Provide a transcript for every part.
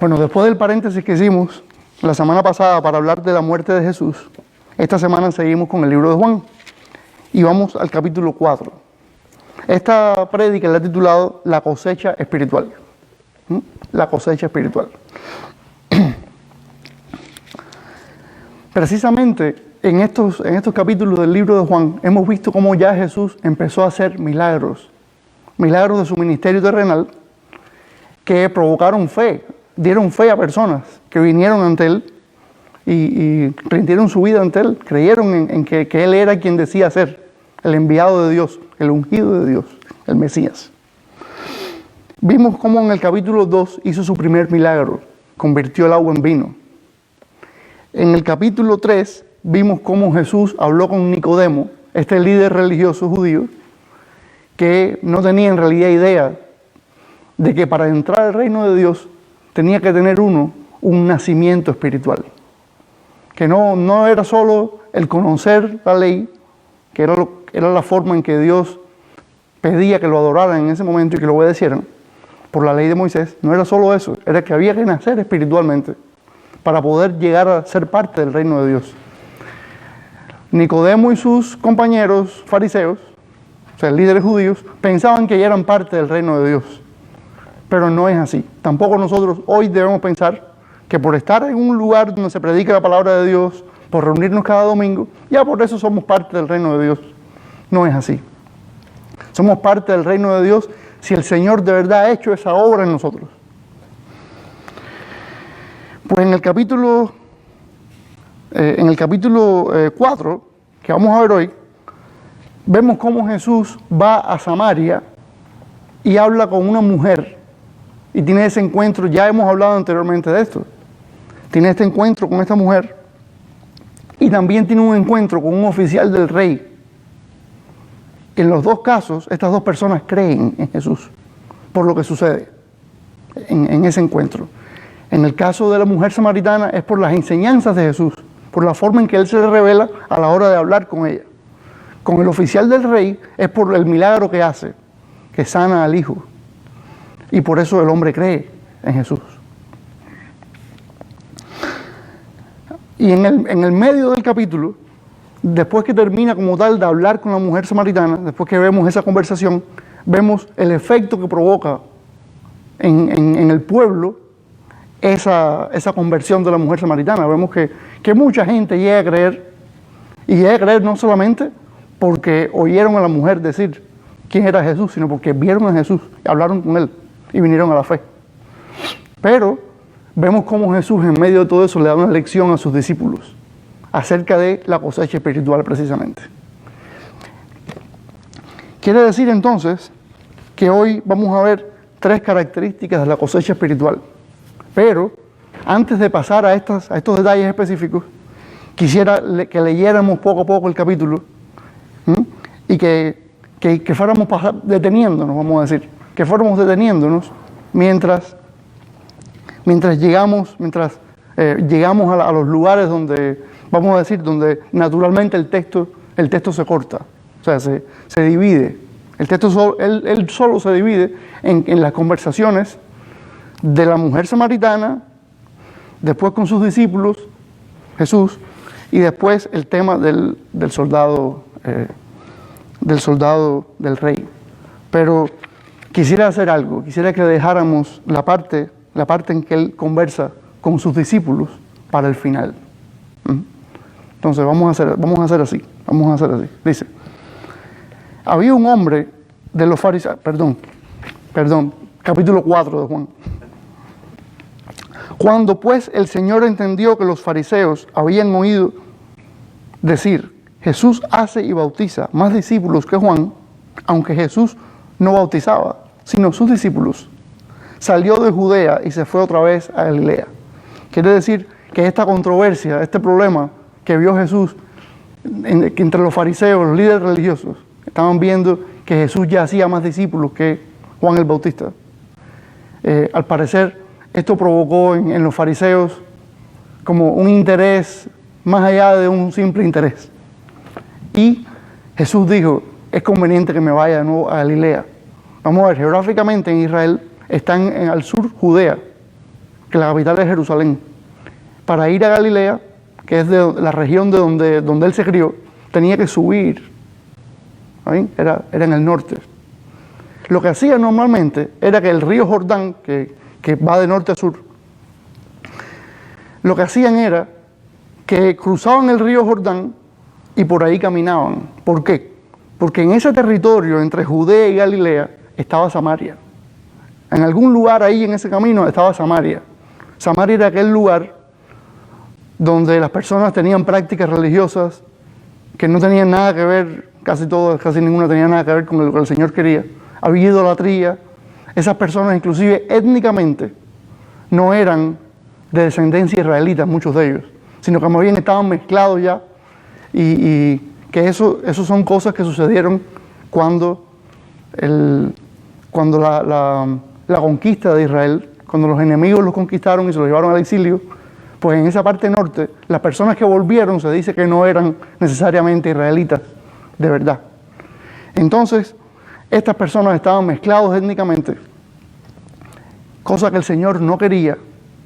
Bueno, después del paréntesis que hicimos la semana pasada para hablar de la muerte de Jesús, esta semana seguimos con el libro de Juan y vamos al capítulo 4. Esta prédica la he titulado La cosecha espiritual. La cosecha espiritual. Precisamente en estos capítulos del libro de Juan hemos visto cómo ya Jesús empezó a hacer milagros de su ministerio terrenal que provocaron fe, dieron fe a personas que vinieron ante Él y rindieron su vida ante Él, creyeron en que Él era quien decía ser, el enviado de Dios, el ungido de Dios, el Mesías. Vimos cómo en el capítulo 2 hizo su primer milagro, convirtió el agua en vino. En el capítulo 3 vimos cómo Jesús habló con Nicodemo, este líder religioso judío, que no tenía en realidad idea de que para entrar al reino de Dios tenía que tener un nacimiento espiritual. Que no era solo el conocer la ley, que era la forma en que Dios pedía que lo adoraran en ese momento y que lo obedecieran por la ley de Moisés. No era solo eso, era que había que nacer espiritualmente para poder llegar a ser parte del reino de Dios. Nicodemo y sus compañeros fariseos, o sea, líderes judíos, pensaban que ya eran parte del reino de Dios. Pero no es así. Tampoco nosotros hoy debemos pensar que por estar en un lugar donde se predica la palabra de Dios, por reunirnos cada domingo, ya por eso somos parte del reino de Dios. No es así. Somos parte del reino de Dios si el Señor de verdad ha hecho esa obra en nosotros. Pues en el capítulo 4, que vamos a ver hoy, vemos cómo Jesús va a Samaria y habla con una mujer. Y tiene ese encuentro, ya hemos hablado anteriormente de esto. Tiene este encuentro con esta mujer y también tiene un encuentro con un oficial del rey. En los dos casos, estas dos personas creen en Jesús por lo que sucede en ese encuentro. En el caso de la mujer samaritana es por las enseñanzas de Jesús, por la forma en que Él se le revela a la hora de hablar con ella. Con el oficial del rey es por el milagro que hace, que sana al hijo. Y por eso el hombre cree en Jesús. Y en el medio del capítulo, después que termina como tal de hablar con la mujer samaritana, después que vemos esa conversación, vemos el efecto que provoca en el pueblo esa conversión de la mujer samaritana. Vemos que mucha gente llega a creer, y llega a creer no solamente porque oyeron a la mujer decir quién era Jesús, sino porque vieron a Jesús, hablaron con Él y vinieron a la fe. Pero vemos cómo Jesús en medio de todo eso le da una lección a sus discípulos acerca de la cosecha espiritual precisamente. Quiere decir entonces que hoy vamos a ver 3 características de la cosecha espiritual. Pero antes de pasar a estos detalles específicos, quisiera que leyéramos poco a poco el capítulo y que fuéramos deteniéndonos, vamos a decir, que fuéramos deteniéndonos mientras llegamos a los lugares donde, vamos a decir, donde naturalmente el texto se corta, o sea, se divide. El texto él solo se divide en las conversaciones de la mujer samaritana, después con sus discípulos, Jesús, y después el tema del soldado del rey. Pero quisiera hacer algo, quisiera que dejáramos la parte en que él conversa con sus discípulos para el final. Entonces vamos a hacer así. Dice, había un hombre de los fariseos, perdón, capítulo 4 de Juan. Cuando pues el Señor entendió que los fariseos habían oído decir, Jesús hace y bautiza más discípulos que Juan, aunque Jesús no bautizaba, sino sus discípulos, salió de Judea y se fue otra vez a Galilea. Quiere decir que esta controversia, este problema que vio Jesús entre los fariseos, los líderes religiosos, estaban viendo que Jesús ya hacía más discípulos que Juan el Bautista. Al parecer, esto provocó en los fariseos como un interés más allá de un simple interés. Y Jesús dijo, es conveniente que me vaya de nuevo a Galilea. Vamos a ver, geográficamente en Israel están al sur Judea, que la capital es Jerusalén. Para ir a Galilea, que es de la región de donde él se crió, tenía que subir. ¿Sí? Era en el norte. Lo que hacía normalmente era que el río Jordán, que va de norte a sur, lo que hacían era que cruzaban el río Jordán y por ahí caminaban. ¿Por qué? Porque en ese territorio entre Judea y Galilea estaba Samaria. En algún lugar ahí en ese camino estaba Samaria. Samaria era aquel lugar donde las personas tenían prácticas religiosas que no tenían nada que ver, casi ninguna tenía nada que ver con lo que el Señor quería. Había idolatría. Esas personas, inclusive étnicamente, no eran de descendencia israelita, muchos de ellos, sino que más bien estaban mezclados ya, y que eso son cosas que sucedieron cuando la conquista de Israel, cuando los enemigos los conquistaron y se los llevaron al exilio. Pues en esa parte norte, las personas que volvieron se dice que no eran necesariamente israelitas de verdad. Entonces, estas personas estaban mezclados étnicamente, cosa que el Señor no quería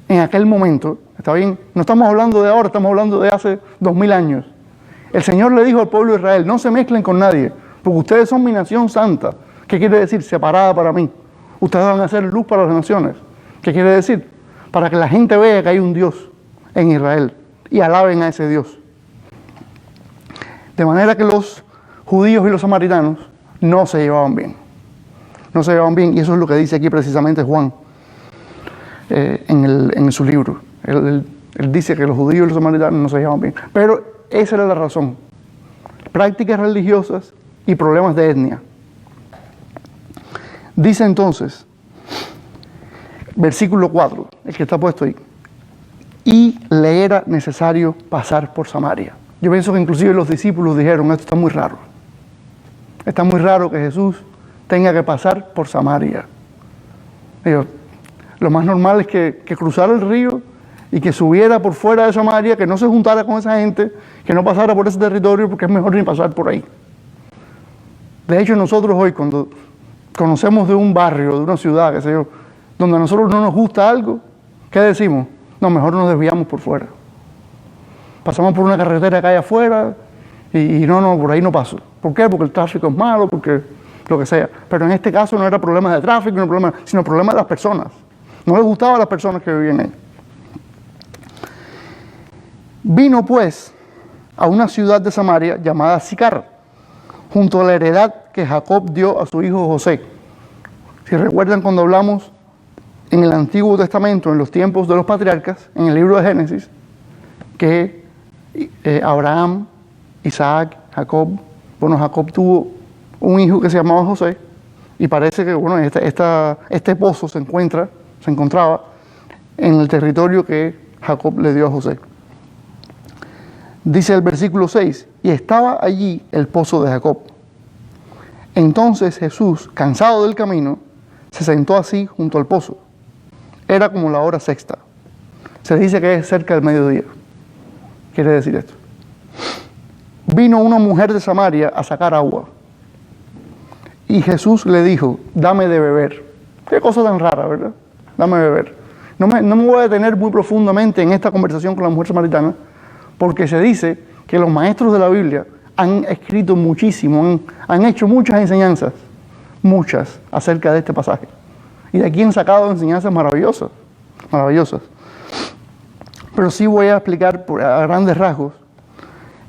en aquel momento. ¿Está bien? No estamos hablando de ahora, estamos hablando de hace 2000 años. El Señor le dijo al pueblo de Israel: no se mezclen con nadie, porque ustedes son mi nación santa. ¿Qué quiere decir? Separada para mí. Ustedes van a ser luz para las naciones. ¿Qué quiere decir? Para que la gente vea que hay un Dios en Israel y alaben a ese Dios. De manera que los judíos y los samaritanos no se llevaban bien. No se llevaban bien, y eso es lo que dice aquí precisamente Juan en su libro. Él dice que los judíos y los samaritanos no se llevaban bien. Pero esa era la razón. Prácticas religiosas y problemas de etnia. Dice entonces, versículo 4, el que está puesto ahí: y le era necesario pasar por Samaria. Yo pienso que inclusive los discípulos dijeron: esto está muy raro. Está muy raro que Jesús tenga que pasar por Samaria. Digo, lo más normal es que cruzara el río y que subiera por fuera de Samaria, que no se juntara con esa gente, que no pasara por ese territorio, porque es mejor ni pasar por ahí. De hecho, nosotros hoy, cuando conocemos de un barrio, de una ciudad, qué sé yo, donde a nosotros no nos gusta algo, ¿qué decimos? No, mejor nos desviamos por fuera. Pasamos por una carretera que hay afuera y no, por ahí no paso. ¿Por qué? Porque el tráfico es malo, porque lo que sea. Pero en este caso no era problema de tráfico, sino problema de las personas. No les gustaban las personas que vivían ahí. Vino pues a una ciudad de Samaria llamada Sicar, junto a la heredad que Jacob dio a su hijo José. Si recuerdan, cuando hablamos en el Antiguo Testamento, en los tiempos de los patriarcas, en el libro de Génesis, que Abraham, Isaac, Jacob, Jacob tuvo un hijo que se llamaba José, y parece que este pozo se encontraba en el territorio que Jacob le dio a José. Dice el versículo 6, y estaba allí el pozo de Jacob. Entonces Jesús, cansado del camino, se sentó así junto al pozo. Era como la hora sexta. Se dice que es cerca del mediodía. Quiere decir esto: vino una mujer de Samaria a sacar agua. Y Jesús le dijo: dame de beber. Qué cosa tan rara, ¿verdad? Dame de beber. No me voy a detener muy profundamente en esta conversación con la mujer samaritana, porque se dice que los maestros de la Biblia han escrito muchísimo, han hecho muchas enseñanzas, muchas, acerca de este pasaje. Y de aquí han sacado enseñanzas maravillosas. Pero sí voy a explicar a grandes rasgos.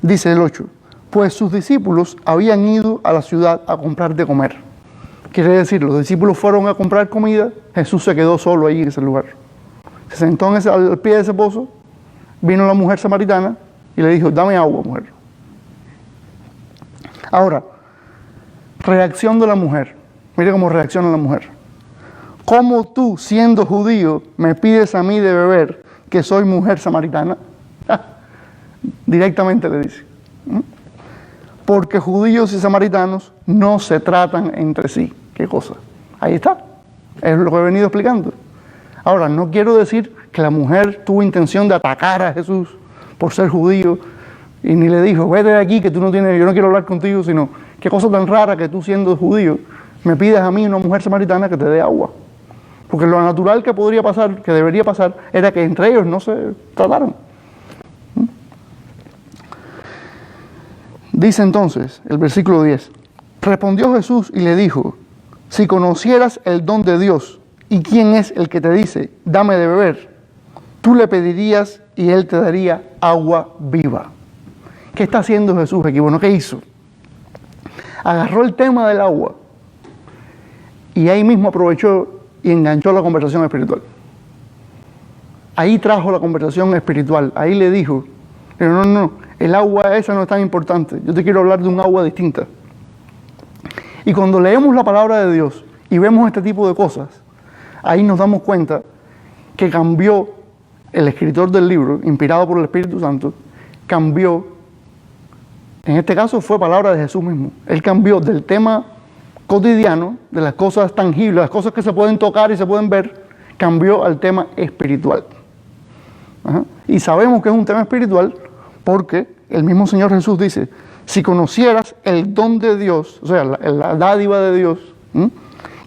Dice el 8, pues sus discípulos habían ido a la ciudad a comprar de comer. Quiere decir, los discípulos fueron a comprar comida, Jesús se quedó solo ahí en ese lugar. Se sentó al pie de ese pozo, vino la mujer samaritana y le dijo: dame agua, mujer. Ahora, reacción de la mujer. Mire cómo reacciona la mujer. ¿Cómo tú, siendo judío, me pides a mí de beber, que soy mujer samaritana? Directamente le dice. Porque judíos y samaritanos no se tratan entre sí. ¿Qué cosa? Ahí está. Es lo que he venido explicando. Ahora, no quiero decir que la mujer tuvo intención de atacar a Jesús por ser judío, y ni le dijo: vete de aquí, que tú no tienes, yo no quiero hablar contigo, sino: qué cosa tan rara que tú, siendo judío, me pidas a mí, una mujer samaritana, que te dé agua. Porque lo natural que podría pasar, que debería pasar, era que entre ellos no se trataran. Dice entonces el versículo 10, respondió Jesús y le dijo, si conocieras el don de Dios y quién es el que te dice, dame de beber, tú le pedirías y él te daría agua viva. ¿Qué está haciendo Jesús aquí? Bueno, ¿qué hizo? Agarró el tema del agua y ahí mismo aprovechó y enganchó la conversación espiritual. Ahí trajo la conversación espiritual, ahí le dijo, pero no, el agua esa no es tan importante, yo te quiero hablar de un agua distinta. Y cuando leemos la palabra de Dios y vemos este tipo de cosas, ahí nos damos cuenta que cambió el escritor del libro, inspirado por el Espíritu Santo, cambió, en este caso fue palabra de Jesús mismo, él cambió del tema cotidiano, de las cosas tangibles, las cosas que se pueden tocar y se pueden ver, cambió al tema espiritual. Y sabemos que es un tema espiritual porque el mismo Señor Jesús dice, si conocieras el don de Dios, o sea, la dádiva de Dios,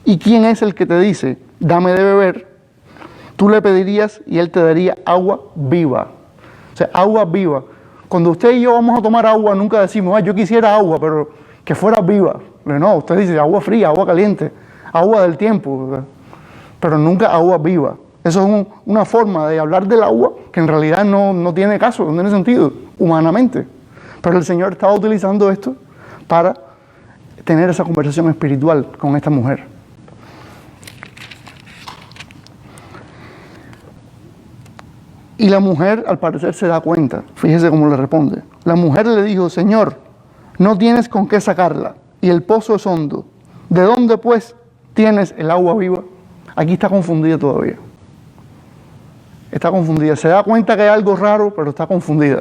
y quién es el que te dice, dame de beber, tú le pedirías y él te daría agua viva. O sea, agua viva. Cuando usted y yo vamos a tomar agua, nunca decimos, yo quisiera agua, pero que fuera viva. No, usted dice agua fría, agua caliente, agua del tiempo, pero nunca agua viva. Eso es una forma de hablar del agua que en realidad no tiene caso, no tiene sentido, humanamente. Pero el Señor estaba utilizando esto para tener esa conversación espiritual con esta mujer. Y la mujer, al parecer, se da cuenta. Fíjese cómo le responde. La mujer le dijo, Señor, no tienes con qué sacarla, y el pozo es hondo. ¿De dónde, pues, tienes el agua viva? Aquí está confundida todavía. Está confundida. Se da cuenta que hay algo raro, pero está confundida.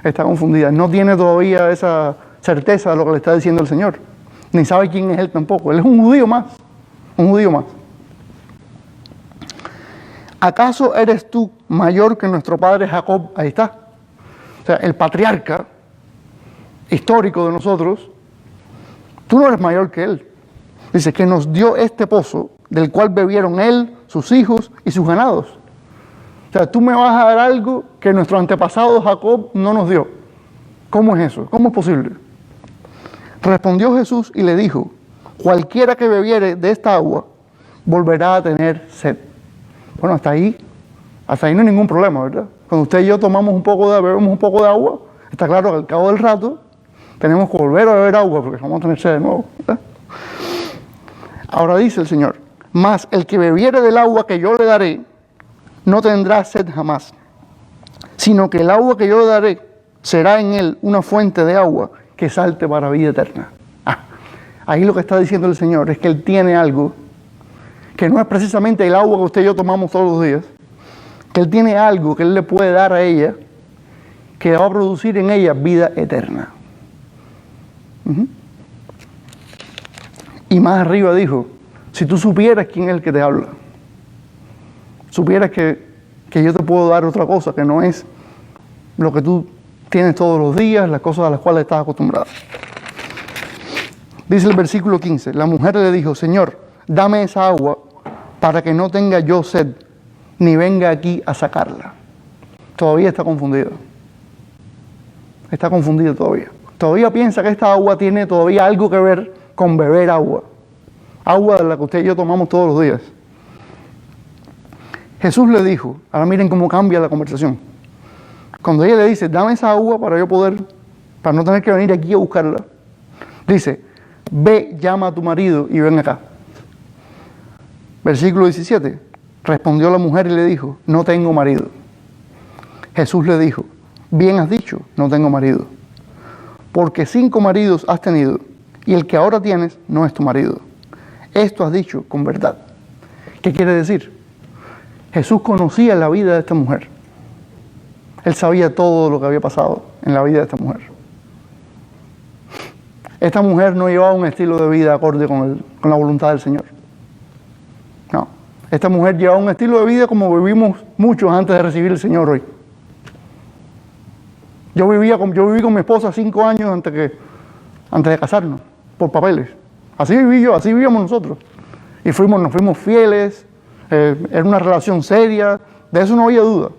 Está confundida. No tiene todavía esa certeza de lo que le está diciendo el Señor. Ni sabe quién es Él tampoco. Él es un judío más. Un judío más. ¿Acaso eres tú mayor que nuestro padre Jacob? Ahí está. O sea, el patriarca histórico de nosotros, tú no eres mayor que él. Dice que nos dio este pozo, del cual bebieron él, sus hijos y sus ganados. O sea, tú me vas a dar algo que nuestro antepasado Jacob no nos dio. ¿Cómo es eso? ¿Cómo es posible? Respondió Jesús y le dijo, cualquiera que bebiere de esta agua, volverá a tener sed. Bueno, hasta ahí no hay ningún problema, ¿verdad? Cuando usted y yo bebemos un poco de agua, está claro que al cabo del rato tenemos que volver a beber agua porque vamos a tener sed de nuevo, ¿verdad? Ahora dice el Señor, mas el que bebiere del agua que yo le daré, no tendrá sed jamás, sino que el agua que yo le daré será en él una fuente de agua que salte para vida eterna. Ahí lo que está diciendo el Señor es que Él tiene algo que no es precisamente el agua que usted y yo tomamos todos los días, que Él tiene algo que Él le puede dar a ella, que va a producir en ella vida eterna. Y más arriba dijo, si tú supieras quién es el que te habla, supieras que yo te puedo dar otra cosa, que no es lo que tú tienes todos los días, las cosas a las cuales estás acostumbrado. Dice el versículo 15, la mujer le dijo, Señor, dame esa agua para que no tenga yo sed, ni venga aquí a sacarla. Todavía está confundida. Está confundida todavía. Todavía piensa que esta agua tiene todavía algo que ver con beber agua. Agua de la que usted y yo tomamos todos los días. Jesús le dijo, ahora miren cómo cambia la conversación. Cuando ella le dice, dame esa agua para yo poder, para no tener que venir aquí a buscarla, dice, ve, llama a tu marido y ven acá. Versículo 17, respondió la mujer y le dijo, no tengo marido. Jesús le dijo, bien has dicho, no tengo marido, porque 5 maridos has tenido, y el que ahora tienes no es tu marido. Esto has dicho con verdad. ¿Qué quiere decir? Jesús conocía la vida de esta mujer. Él sabía todo lo que había pasado en la vida de esta mujer. Esta mujer no llevaba un estilo de vida acorde con la voluntad del Señor. No. Esta mujer llevaba un estilo de vida como vivimos muchos antes de recibir el Señor hoy. Yo viví con mi esposa 5 años antes de casarnos, por papeles. Así viví yo, así vivíamos nosotros. Y nos fuimos fieles, era una relación seria, de eso no había duda.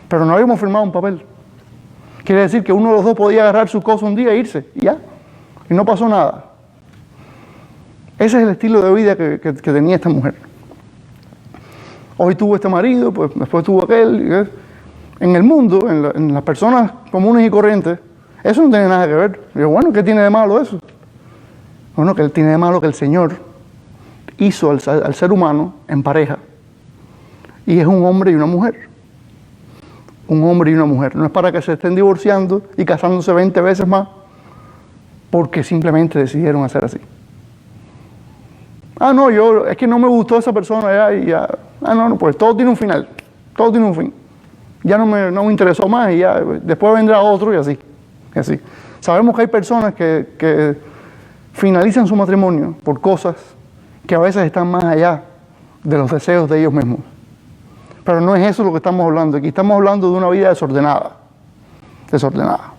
Pero no habíamos firmado un papel. Quiere decir que uno de los dos podía agarrar su cosa un día e irse, y ya. Y no pasó nada. Ese es el estilo de vida que tenía esta mujer. Hoy tuvo este marido, pues después tuvo aquel. En el mundo, en las personas comunes y corrientes, eso no tiene nada que ver. Digo, bueno, ¿qué tiene de malo eso? Bueno, que tiene de malo que el Señor hizo al ser humano en pareja. Y es un hombre y una mujer. Un hombre y una mujer. No es para que se estén divorciando y casándose 20 veces más, porque simplemente decidieron hacer así. No, es que no me gustó esa persona ya y ya. No, pues todo tiene un final. Todo tiene un fin. Ya no me interesó más y ya. Después vendrá otro y así. Y así. Sabemos que hay personas que finalizan su matrimonio por cosas que a veces están más allá de los deseos de ellos mismos. Pero no es eso lo que estamos hablando. Aquí estamos hablando de una vida desordenada. Desordenada.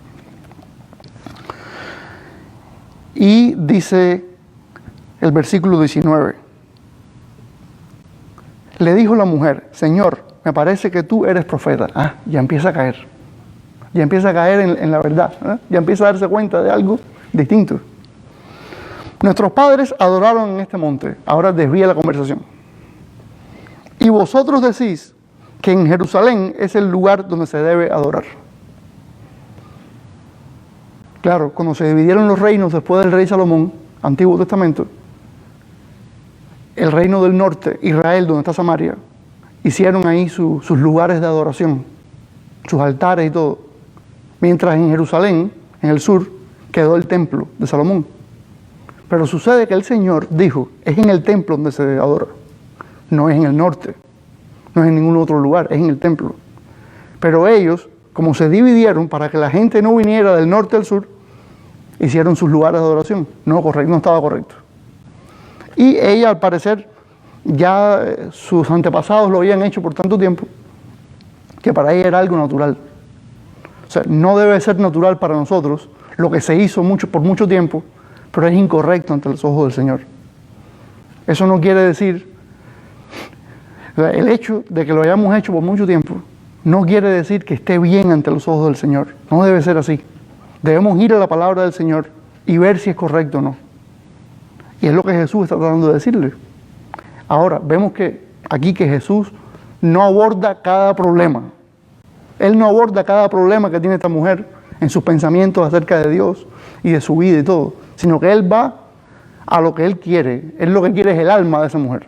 Y dice el versículo 19. Le dijo la mujer, Señor, me parece que tú eres profeta. Ya empieza a caer. Ya empieza a caer en la verdad. Ya empieza a darse cuenta de algo distinto. Nuestros padres adoraron en este monte. Ahora desvía la conversación. Y vosotros decís que en Jerusalén es el lugar donde se debe adorar. Claro, cuando se dividieron los reinos después del rey Salomón, Antiguo Testamento, el reino del norte, Israel, donde está Samaria, hicieron ahí sus lugares de adoración, sus altares y todo. Mientras en Jerusalén, en el sur, quedó el templo de Salomón. Pero sucede que el Señor dijo, es en el templo donde se adora, no es en el norte, no es en ningún otro lugar, es en el templo. Pero ellos, como se dividieron para que la gente no viniera del norte al sur, hicieron sus lugares de adoración. No estaba correcto. Y ella, al parecer, ya sus antepasados lo habían hecho por tanto tiempo, que para ella era algo natural. O sea, no debe ser natural para nosotros lo que se hizo por mucho tiempo, pero es incorrecto ante los ojos del Señor. Eso no quiere decir, el hecho de que lo hayamos hecho por mucho tiempo, no quiere decir que esté bien ante los ojos del Señor. No debe ser así. Debemos ir a la palabra del Señor y ver si es correcto o no. Y es lo que Jesús está tratando de decirle. Ahora, vemos que aquí que Jesús no aborda cada problema. Él no aborda cada problema que tiene esta mujer en sus pensamientos acerca de Dios y de su vida y todo, sino que Él va a lo que Él quiere. Él lo que quiere es el alma de esa mujer.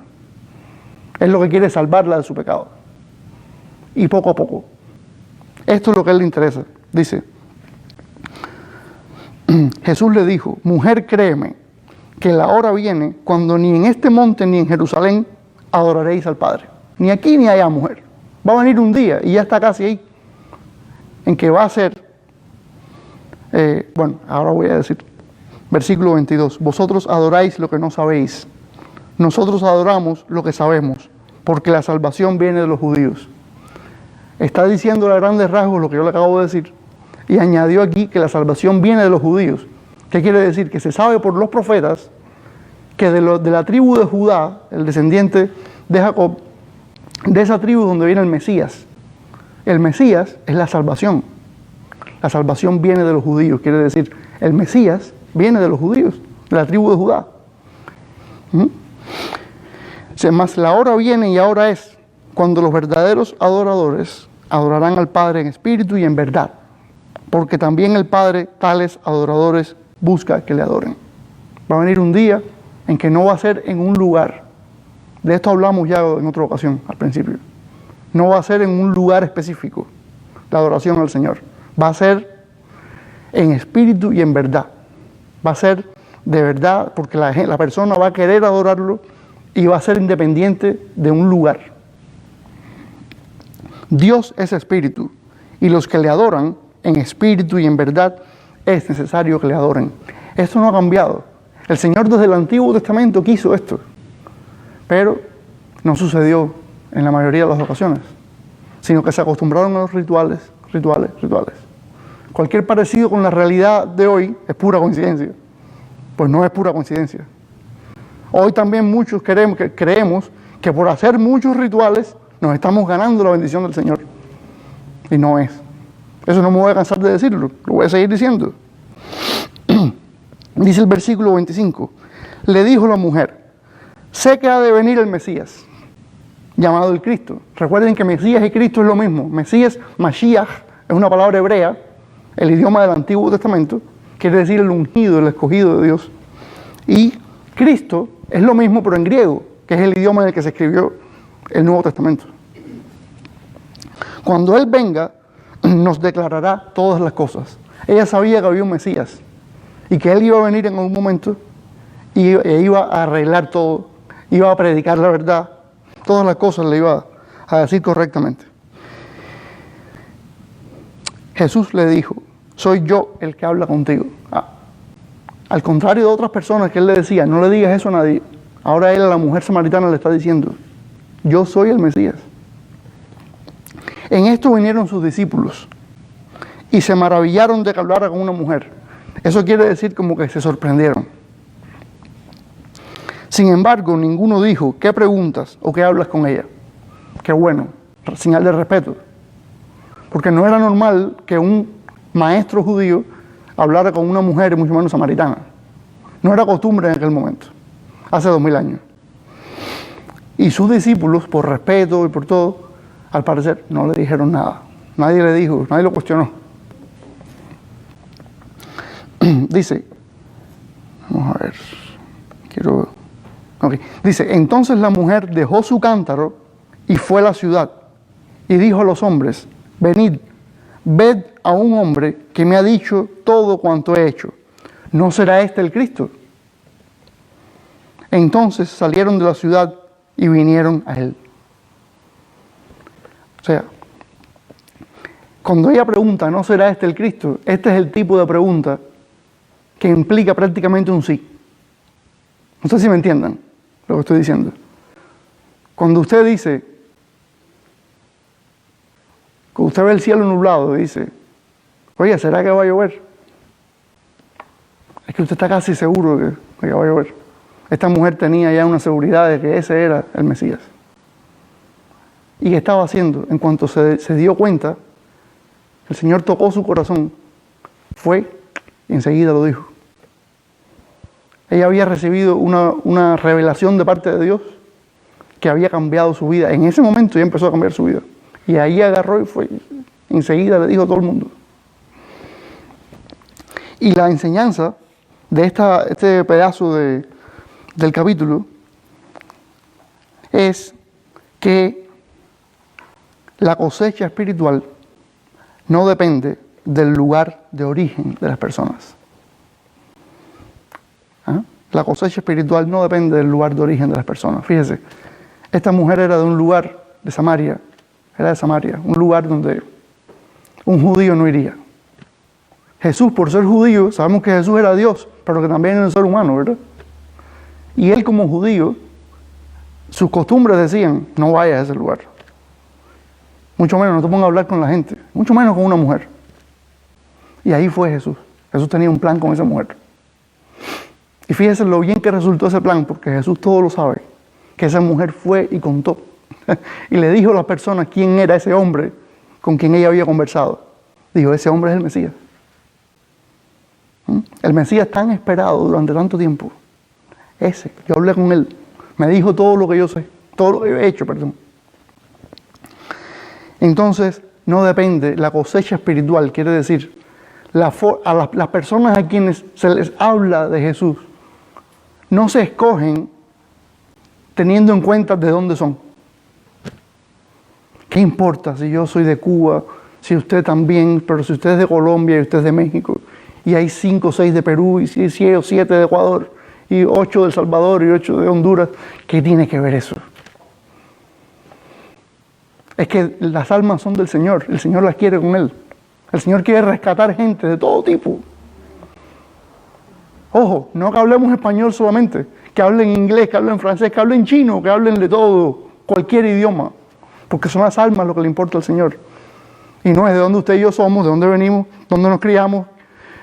Él lo que quiere es salvarla de su pecado. Y poco a poco. Esto es lo que a Él le interesa. Dice, Jesús le dijo, mujer, créeme, que la hora viene cuando ni en este monte ni en Jerusalén adoraréis al Padre. Ni aquí ni allá, mujer. Va a venir un día, y ya está casi ahí, en que va a ser, ahora voy a decir, versículo 22, vosotros adoráis lo que no sabéis. Nosotros adoramos lo que sabemos, porque la salvación viene de los judíos. Está diciendo a grandes rasgos lo que yo le acabo de decir, y añadió aquí que la salvación viene de los judíos. ¿Qué quiere decir? Que se sabe por los profetas que de la tribu de Judá, el descendiente de Jacob, de esa tribu donde viene el Mesías. El Mesías es la salvación. La salvación viene de los judíos. Quiere decir, el Mesías viene de los judíos, de la tribu de Judá. Más la hora viene y ahora es cuando los verdaderos adoradores adorarán al Padre en espíritu y en verdad. Porque también el Padre tales adoradores busca que le adoren. Va a venir un día en que no va a ser en un lugar. De esto hablamos ya en otra ocasión, al principio. No va a ser en un lugar específico la adoración al Señor. Va a ser en espíritu y en verdad. Va a ser de verdad porque la persona va a querer adorarlo y va a ser independiente de un lugar. Dios es espíritu y los que le adoran en espíritu y en verdad es necesario que le adoren. Esto no ha cambiado. El Señor desde el Antiguo Testamento quiso esto, pero no sucedió en la mayoría de las ocasiones, sino que se acostumbraron a los rituales. Cualquier parecido con la realidad de hoy es pura coincidencia. Pues no es pura coincidencia. Hoy también muchos creemos que por hacer muchos rituales nos estamos ganando la bendición del Señor. Y no es. Eso no me voy a cansar de decirlo, lo voy a seguir diciendo. Dice el versículo 25, le dijo la mujer, sé que ha de venir el Mesías, llamado el Cristo. Recuerden que Mesías y Cristo es lo mismo. Mesías, Mashiach, es una palabra hebrea, el idioma del Antiguo Testamento, quiere decir el ungido, el escogido de Dios. Y Cristo es lo mismo, pero en griego, que es el idioma en el que se escribió el Nuevo Testamento. Cuando Él venga, nos declarará todas las cosas. Ella sabía que había un Mesías y que Él iba a venir en algún momento e iba a arreglar todo, iba a predicar la verdad, todas las cosas le iba a decir correctamente. Jesús le dijo, soy yo el que habla contigo. Al contrario de otras personas que Él le decía, no le digas eso a nadie. Ahora Él a la mujer samaritana le está diciendo, yo soy el Mesías. En esto vinieron sus discípulos y se maravillaron de que hablara con una mujer. Eso quiere decir como que se sorprendieron. Sin embargo, ninguno dijo, ¿qué preguntas o qué hablas con ella? Qué bueno, señal de respeto. Porque no era normal que un maestro judío hablara con una mujer, y mucho menos samaritana. No era costumbre en aquel momento, hace 2000 años. Y sus discípulos, por respeto y por todo, al parecer no le dijeron nada. Nadie le dijo, nadie lo cuestionó. Dice, vamos a ver, dice, entonces la mujer dejó su cántaro y fue a la ciudad y dijo a los hombres, venid, ved a un hombre que me ha dicho todo cuanto he hecho. ¿No será este el Cristo? Entonces salieron de la ciudad y vinieron a Él. O sea, cuando ella pregunta, ¿no será este el Cristo? Este es el tipo de pregunta que implica prácticamente un sí. No sé si me entiendan lo que estoy diciendo. Cuando usted dice, cuando usted ve el cielo nublado y dice, oye, ¿será que va a llover? Es que usted está casi seguro de que va a llover. Esta mujer tenía ya una seguridad de que ese era el Mesías. ¿Y qué estaba haciendo? En cuanto se dio cuenta, el Señor tocó su corazón, fue y enseguida lo dijo. Ella había recibido una revelación de parte de Dios que había cambiado su vida. En ese momento ya empezó a cambiar su vida. Y ahí agarró y fue, enseguida le dijo a todo el mundo. Y la enseñanza de este pedazo del capítulo es que la cosecha espiritual no depende del lugar de origen de las personas. La cosecha espiritual no depende del lugar de origen de las personas. Fíjese, esta mujer era de un lugar de Samaria, era de Samaria, un lugar donde un judío no iría. Jesús, por ser judío, sabemos que Jesús era Dios, pero que también era un ser humano, ¿verdad? Y él como judío, sus costumbres decían, no vayas a ese lugar. Mucho menos, no te pongas a hablar con la gente, mucho menos con una mujer. Y ahí fue Jesús. Jesús tenía un plan con esa mujer. Y fíjese lo bien que resultó ese plan, porque Jesús todo lo sabe, que esa mujer fue y contó. Y le dijo a las personas quién era ese hombre con quien ella había conversado. Dijo, ese hombre es el Mesías. El Mesías tan esperado durante tanto tiempo. Ese, yo hablé con él, me dijo todo lo que yo sé, todo lo que yo he hecho, perdón. Entonces, no depende, la cosecha espiritual, quiere decir, a las personas a quienes se les habla de Jesús, no se escogen teniendo en cuenta de dónde son. ¿Qué importa si yo soy de Cuba, si usted también, pero si usted es de Colombia y usted es de México, y hay 5 o 6 de Perú, y 6 o 7 de Ecuador, y 8 de El Salvador y 8 de Honduras? ¿Qué tiene que ver eso? Es que las almas son del Señor, el Señor las quiere con Él. El Señor quiere rescatar gente de todo tipo. Ojo, no que hablemos español solamente, que hablen inglés, que hablen francés, que hablen chino, que hablen de todo, cualquier idioma, porque son las almas lo que le importa al Señor. Y no es de dónde usted y yo somos, de dónde venimos, dónde nos criamos,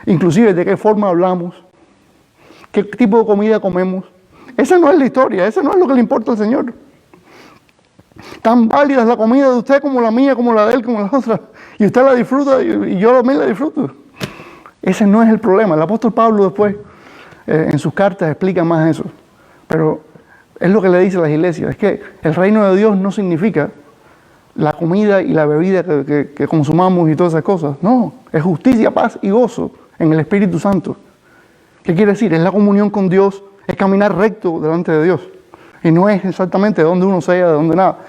inclusive de qué forma hablamos, qué tipo de comida comemos. Esa no es la historia, eso no es lo que le importa al Señor. Tan válida es la comida de usted como la mía, como la de él, como la otra. Y usted la disfruta y yo también la disfruto. Ese no es el problema. El apóstol Pablo después, en sus cartas, explica más eso. Pero es lo que le dice a las iglesias. Es que el reino de Dios no significa la comida y la bebida que consumamos y todas esas cosas. No, es justicia, paz y gozo en el Espíritu Santo. ¿Qué quiere decir? Es la comunión con Dios, es caminar recto delante de Dios. Y no es exactamente de dónde uno sea, de dónde nada.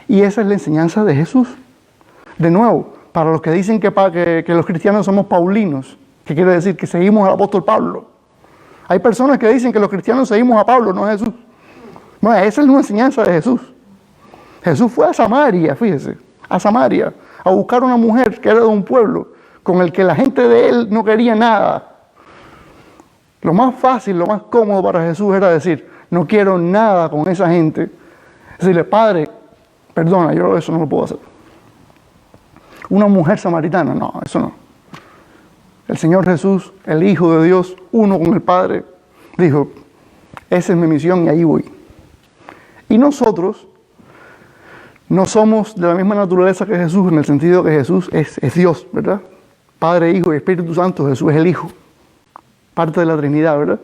Y esa es la enseñanza de Jesús. De nuevo, para los que dicen que los cristianos somos paulinos, ¿qué quiere decir? Que seguimos al apóstol Pablo. Hay personas que dicen que los cristianos seguimos a Pablo, no a Jesús. Bueno, esa es una enseñanza de Jesús. Jesús fue a Samaria, fíjese, a Samaria, a buscar una mujer que era de un pueblo con el que la gente de él no quería nada. Lo más fácil, lo más cómodo para Jesús era decir, no quiero nada con esa gente. Decirle, Padre, perdona, yo eso no lo puedo hacer. Una mujer samaritana, no, eso no. El Señor Jesús, el Hijo de Dios, uno con el Padre, dijo, esa es mi misión y ahí voy. Y nosotros no somos de la misma naturaleza que Jesús, en el sentido que Jesús es Dios, ¿verdad? Padre, Hijo y Espíritu Santo, Jesús es el Hijo, parte de la Trinidad, ¿verdad?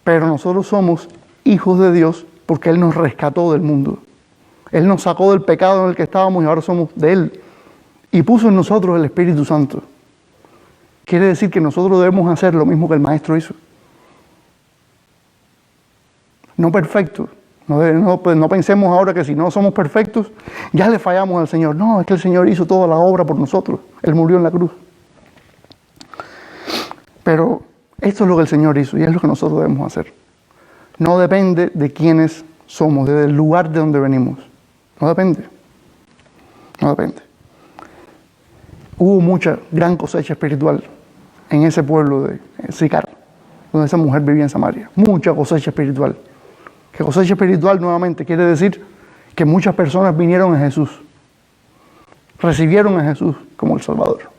Pero nosotros somos hijos de Dios porque Él nos rescató del mundo. Él nos sacó del pecado en el que estábamos y ahora somos de Él. Y puso en nosotros el Espíritu Santo. Quiere decir que nosotros debemos hacer lo mismo que el Maestro hizo. No perfecto. No pensemos ahora que si no somos perfectos, ya le fallamos al Señor. No, es que el Señor hizo toda la obra por nosotros. Él murió en la cruz. Pero esto es lo que el Señor hizo y es lo que nosotros debemos hacer. No depende de quiénes somos, del lugar de donde venimos. No depende. No depende. Hubo mucha gran cosecha espiritual en ese pueblo de Sicar, donde esa mujer vivía en Samaria. Mucha cosecha espiritual. Que cosecha espiritual nuevamente quiere decir que muchas personas vinieron a Jesús, recibieron a Jesús como el Salvador.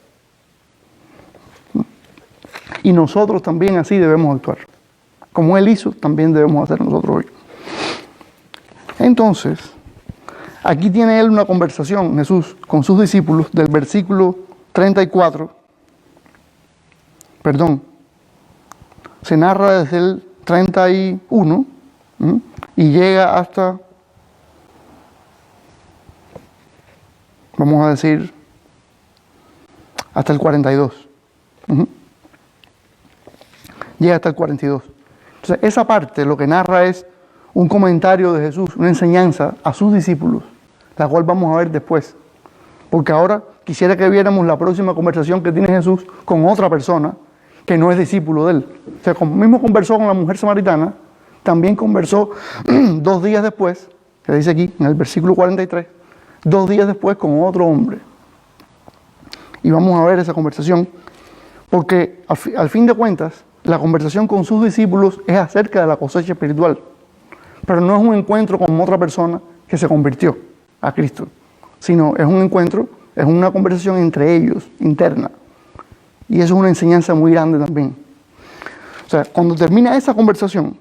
Y nosotros también así debemos actuar. Como Él hizo, también debemos hacer nosotros hoy. Entonces, aquí tiene Él una conversación, Jesús, con sus discípulos del versículo 34. Se narra desde el 31. Y llega hasta, vamos a decir, hasta el 42. Llega hasta el 42. Entonces, esa parte lo que narra es un comentario de Jesús, una enseñanza a sus discípulos, la cual vamos a ver después. Porque ahora quisiera que viéramos la próxima conversación que tiene Jesús con otra persona que no es discípulo de Él. O sea, como mismo conversó con la mujer samaritana, también conversó 2 días después, que dice aquí en el versículo 43, 2 días después con otro hombre. Y vamos a ver esa conversación, porque al fin de cuentas, la conversación con sus discípulos es acerca de la cosecha espiritual, pero no es un encuentro con otra persona que se convirtió a Cristo, sino es un encuentro, es una conversación entre ellos, interna. Y eso es una enseñanza muy grande también. O sea, cuando termina esa conversación,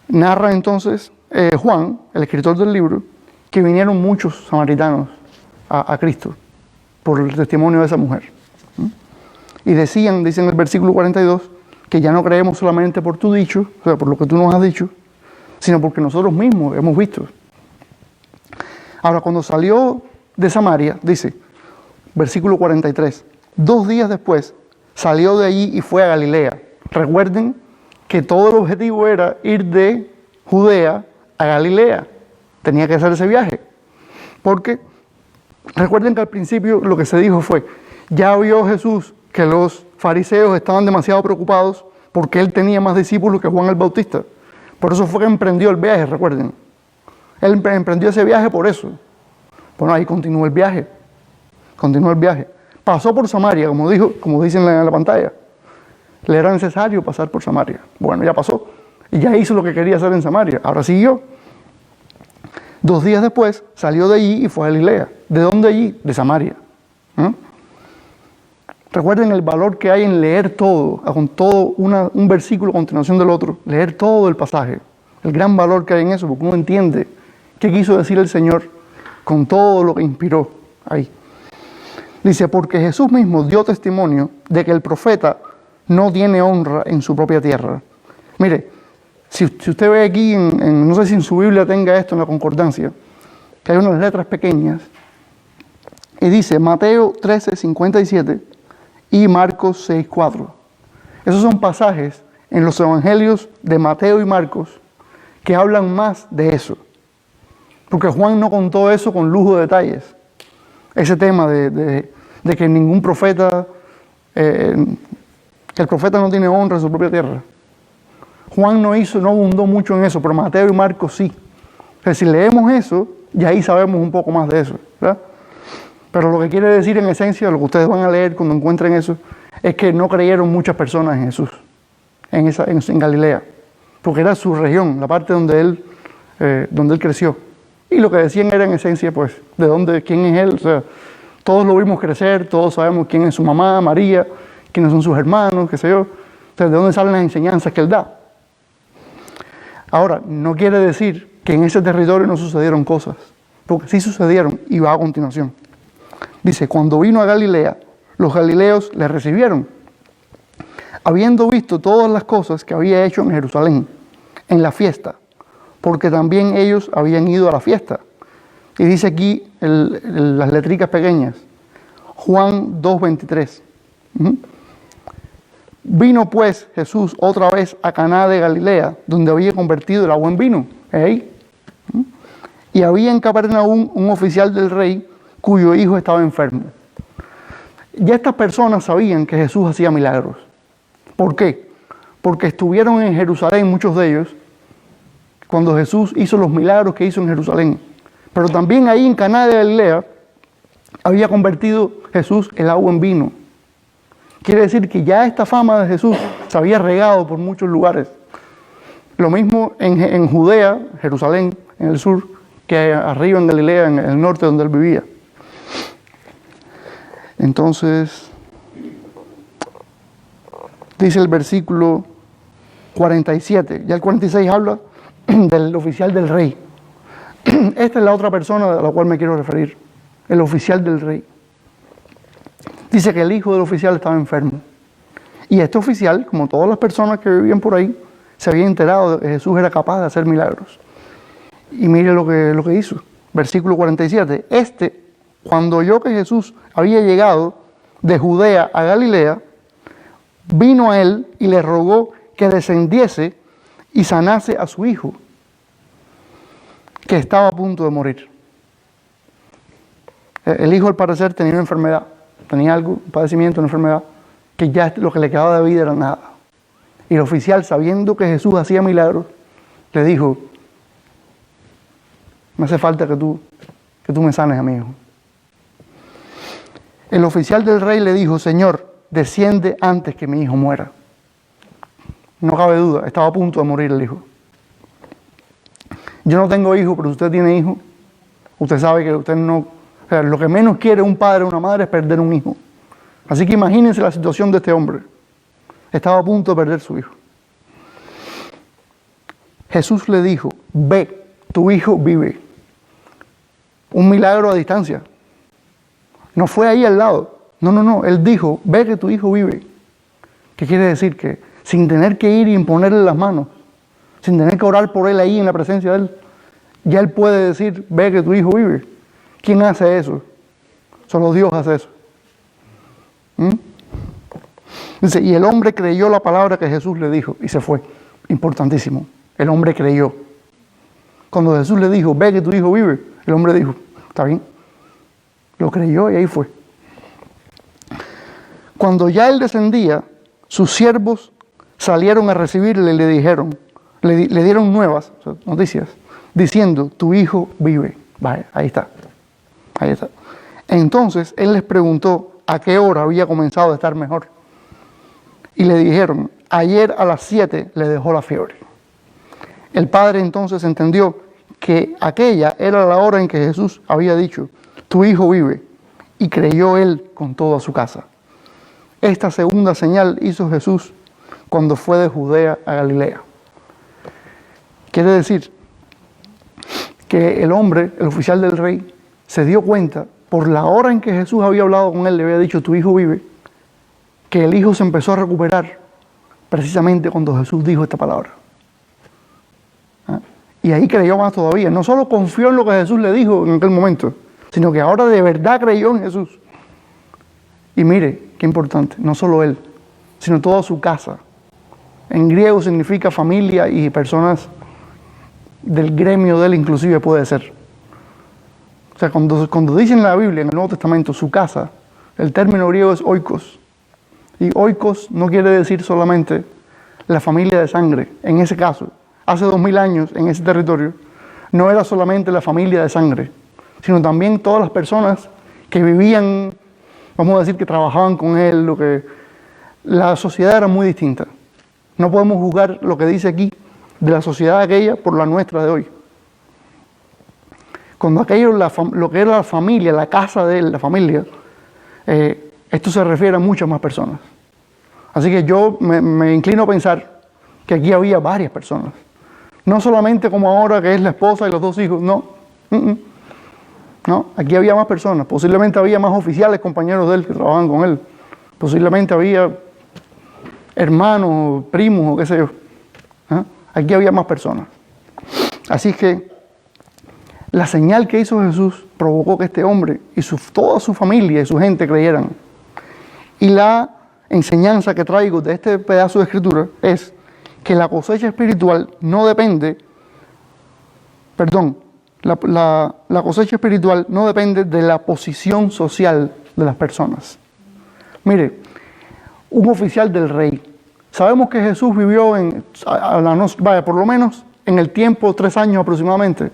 narra entonces Juan, el escritor del libro, que vinieron muchos samaritanos a Cristo por el testimonio de esa mujer. Y dice en el versículo 42, que ya no creemos solamente por tu dicho, o sea, por lo que tú nos has dicho, sino porque nosotros mismos hemos visto. Ahora, cuando salió de Samaria, dice, versículo 43, 2 días después salió de allí y fue a Galilea. Recuerden que todo el objetivo era ir de Judea a Galilea. Tenía que hacer ese viaje. Porque recuerden que al principio lo que se dijo fue, ya vio Jesús que los fariseos estaban demasiado preocupados porque él tenía más discípulos que Juan el Bautista. Por eso fue que emprendió el viaje, recuerden. Él emprendió ese viaje por eso. Bueno, ahí continuó el viaje. Pasó por Samaria, como dicen en la pantalla. Le era necesario pasar por Samaria. Bueno, ya pasó. Y ya hizo lo que quería hacer en Samaria. Ahora siguió. 2 días después salió de allí y fue a Galilea. ¿De dónde allí? De Samaria. Recuerden el valor que hay en leer todo, con todo un versículo a continuación del otro. Leer todo el pasaje. el gran valor que hay en eso, porque uno entiende qué quiso decir el Señor con todo lo que inspiró ahí. Dice, porque Jesús mismo dio testimonio de que el profeta no tiene honra en su propia tierra. Mire, si usted ve aquí, no sé si en su Biblia tenga esto en la concordancia, que hay unas letras pequeñas, y dice Mateo 13:57 y Marcos 6:4. Esos son pasajes en los evangelios de Mateo y Marcos que hablan más de eso. Porque Juan no contó eso con lujo de detalles. Ese tema de que ningún profeta, que el profeta no tiene honra en su propia tierra. Juan no abundó mucho en eso, pero Mateo y Marcos sí. O sea, si leemos eso, ya ahí sabemos un poco más de eso, ¿verdad? Pero lo que quiere decir en esencia, lo que ustedes van a leer cuando encuentren eso, es que no creyeron muchas personas en Jesús, en Galilea, porque era su región, la parte donde él creció. Y lo que decían era en esencia, pues, quién es él. O sea, todos lo vimos crecer, todos sabemos quién es su mamá, María, quiénes son sus hermanos, qué sé yo. O sea, de dónde salen las enseñanzas que él da. Ahora, no quiere decir que en ese territorio no sucedieron cosas, porque sí sucedieron, y va a continuación. Dice, cuando vino a Galilea, los galileos le recibieron, habiendo visto todas las cosas que había hecho en Jerusalén, en la fiesta, porque también ellos habían ido a la fiesta. Y dice aquí las letricas pequeñas, Juan 2:23. Vino pues Jesús otra vez a Caná de Galilea, donde había convertido el agua en vino. Y había en Capernaum un oficial del rey cuyo hijo estaba enfermo. Ya estas personas sabían que Jesús hacía milagros. ¿Por qué? Porque estuvieron en Jerusalén, muchos de ellos, cuando Jesús hizo los milagros que hizo en Jerusalén. Pero también ahí en Caná de Galilea había convertido Jesús el agua en vino. Quiere decir que ya esta fama de Jesús se había regado por muchos lugares. Lo mismo en Judea, Jerusalén, en el sur, que arriba en Galilea, en el norte donde él vivía. Entonces, dice el versículo 47, ya el 46 habla del oficial del rey. Esta es la otra persona a la cual me quiero referir, el oficial del rey. Dice que el hijo del oficial estaba enfermo. Y este oficial, como todas las personas que vivían por ahí, se había enterado de que Jesús era capaz de hacer milagros. Y mire lo que hizo. Versículo 47. Cuando oyó que Jesús había llegado de Judea a Galilea, vino a él y le rogó que descendiese y sanase a su hijo, que estaba a punto de morir. El hijo, al parecer, tenía una enfermedad, tenía algo, un padecimiento, una enfermedad, que ya lo que le quedaba de vida era nada. Y el oficial, sabiendo que Jesús hacía milagros, le dijo, me hace falta que tú me sanes a mi hijo. El oficial del rey le dijo, Señor, desciende antes que mi hijo muera. No cabe duda, estaba a punto de morir el hijo. Yo no tengo hijo, pero usted tiene hijo. Usted sabe que usted no... O sea, lo que menos quiere un padre o una madre es perder un hijo. Así que imagínense la situación de este hombre. Estaba a punto de perder su hijo. Jesús le dijo, ve, tu hijo vive. Un milagro a distancia. No fue ahí al lado. No. Él dijo, ve que tu hijo vive. ¿Qué quiere decir? Que sin tener que ir y imponerle las manos, sin tener que orar por él ahí en la presencia de él, ya él puede decir, ve que tu hijo vive. ¿Quién hace eso? Solo Dios hace eso. Dice, y el hombre creyó la palabra que Jesús le dijo y se fue. Importantísimo. El hombre creyó. Cuando Jesús le dijo, ve que tu hijo vive, el hombre dijo, está bien. Lo creyó y ahí fue. Cuando ya él descendía, sus siervos salieron a recibirle y le dijeron, le dieron nuevas, o sea, noticias, diciendo, tu hijo vive. Vaya, ahí está. Entonces él les preguntó a qué hora había comenzado a estar mejor. Y le dijeron, ayer a las 7 le dejó la fiebre. El padre entonces entendió que aquella era la hora en que Jesús había dicho, tu hijo vive, y creyó él con toda su casa. Esta segunda señal hizo Jesús cuando fue de Judea a Galilea. Quiere decir que el hombre, el oficial del rey, se dio cuenta por la hora en que Jesús había hablado con él, le había dicho, tu hijo vive, que el hijo se empezó a recuperar precisamente cuando Jesús dijo esta palabra. ¿Ah? Y ahí creyó más todavía. No solo confió en lo que Jesús le dijo en aquel momento, sino que ahora de verdad creyó en Jesús. Y mire, qué importante, no solo él, sino toda su casa. En griego significa familia y personas del gremio de él inclusive puede ser. O sea, cuando dice en la Biblia, en el Nuevo Testamento, su casa, el término griego es oikos. Y oikos no quiere decir solamente la familia de sangre. En ese caso, hace 2000 años, en ese territorio, no era solamente la familia de sangre, sino también todas las personas que vivían, vamos a decir, que trabajaban con él. La sociedad era muy distinta. No podemos juzgar lo que dice aquí de la sociedad aquella por la nuestra de hoy. Cuando aquello, lo que era la familia, la casa de él, la familia, esto se refiere a muchas más personas. Así que yo me inclino a pensar que aquí había varias personas. No solamente como ahora que es la esposa y los 2 hijos, no. No, aquí había más personas. Posiblemente había más oficiales, compañeros de él que trabajaban con él. Posiblemente había hermanos, primos o qué sé yo. ¿Ah? Aquí había más personas. Así que la señal que hizo Jesús provocó que este hombre y toda su familia y su gente creyeran. Y la enseñanza que traigo de este pedazo de escritura es que la cosecha espiritual no depende, la cosecha espiritual no depende de la posición social de las personas. Mire, un oficial del rey. Sabemos que Jesús vivió por lo menos en el tiempo, 3 años aproximadamente,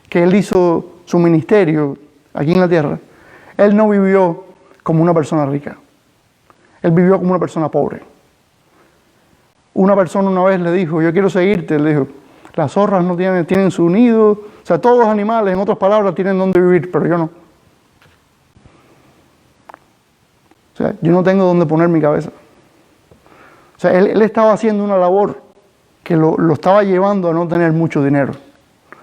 que él hizo su ministerio aquí en la tierra. Él no vivió como una persona rica. Él vivió como una persona pobre. Una persona una vez le dijo, yo quiero seguirte, le dijo, las zorras no tienen su nido, o sea, todos los animales, en otras palabras, tienen donde vivir, pero yo no. O sea, yo no tengo donde poner mi cabeza. O sea, él estaba haciendo una labor que lo estaba llevando a no tener mucho dinero,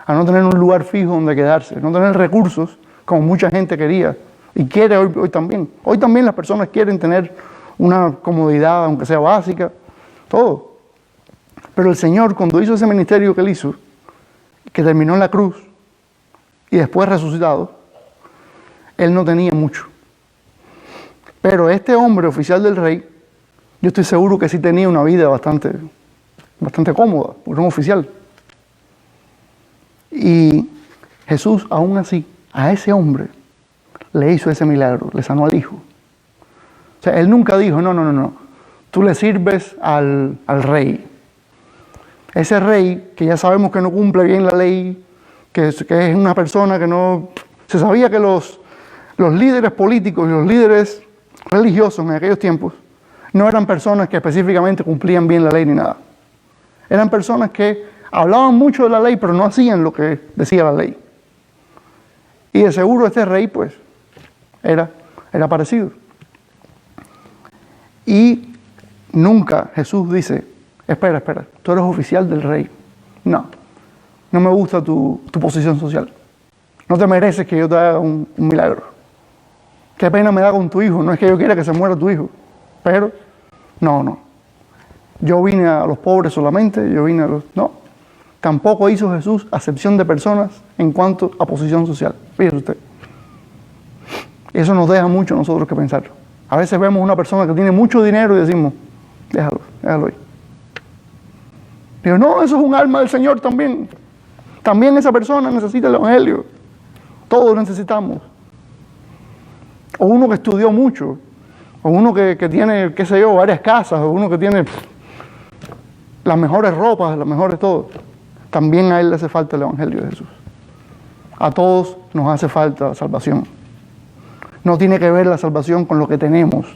a no tener un lugar fijo donde quedarse, no tener recursos como mucha gente quería y quiere hoy también. Hoy también las personas quieren tener una comodidad, aunque sea básica, todo. Pero el Señor, cuando hizo ese ministerio que él hizo, que terminó en la cruz y después resucitado, él no tenía mucho. Pero este hombre, oficial del rey, yo estoy seguro que sí tenía una vida bastante cómoda, porque era un oficial. Y Jesús, aún así, a ese hombre le hizo ese milagro, le sanó al hijo. O sea, él nunca dijo, no, tú le sirves al rey. Ese rey, que ya sabemos que no cumple bien la ley, que es una persona que no... Se sabía que los líderes políticos y los líderes religiosos en aquellos tiempos no eran personas que específicamente cumplían bien la ley ni nada. Eran personas que hablaban mucho de la ley, pero no hacían lo que decía la ley. Y de seguro este rey, pues, era parecido. Y nunca Jesús dice, espera, tú eres oficial del rey. No me gusta tu posición social. No te mereces que yo te haga un milagro. Qué pena me da con tu hijo, no es que yo quiera que se muera tu hijo, pero no. Yo vine a los pobres solamente, No. Tampoco hizo Jesús acepción de personas en cuanto a posición social. Fíjese usted. Eso nos deja mucho a nosotros que pensar. A veces vemos una persona que tiene mucho dinero y decimos, déjalo ahí. Digo, no, eso es un alma del Señor también. También esa persona necesita el Evangelio. Todos necesitamos. O uno que estudió mucho, o uno que tiene, qué sé yo, varias casas, o uno que tiene las mejores ropas, las mejores todo. También a él le hace falta el Evangelio de Jesús. A todos nos hace falta la salvación. No tiene que ver la salvación con lo que tenemos.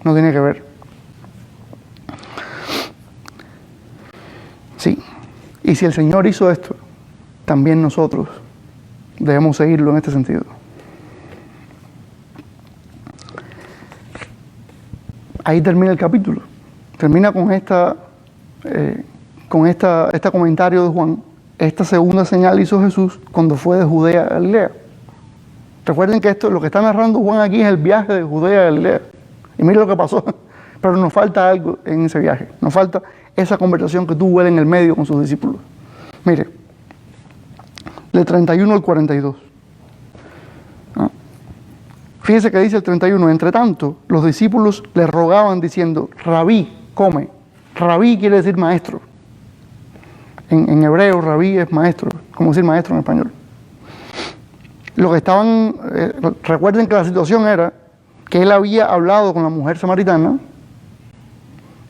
No tiene que ver. Sí. Y si el Señor hizo esto, también nosotros debemos seguirlo en este sentido. Ahí termina el capítulo. Termina con este comentario de Juan esta segunda señal hizo Jesús cuando fue de Judea a Galilea. Recuerden que lo que está narrando Juan aquí es el viaje de Judea a Galilea. Y miren lo que pasó. Pero nos falta algo en ese viaje. Nos falta esa conversación que tuvo él en el medio con sus discípulos. Mire, del 31 al 42. Fíjese que dice el 31. Entre tanto, los discípulos le rogaban diciendo: Rabí, come. Rabí quiere decir maestro. En hebreo, rabí es maestro, como decir maestro en español. Lo que estaban, recuerden que la situación era que él había hablado con la mujer samaritana,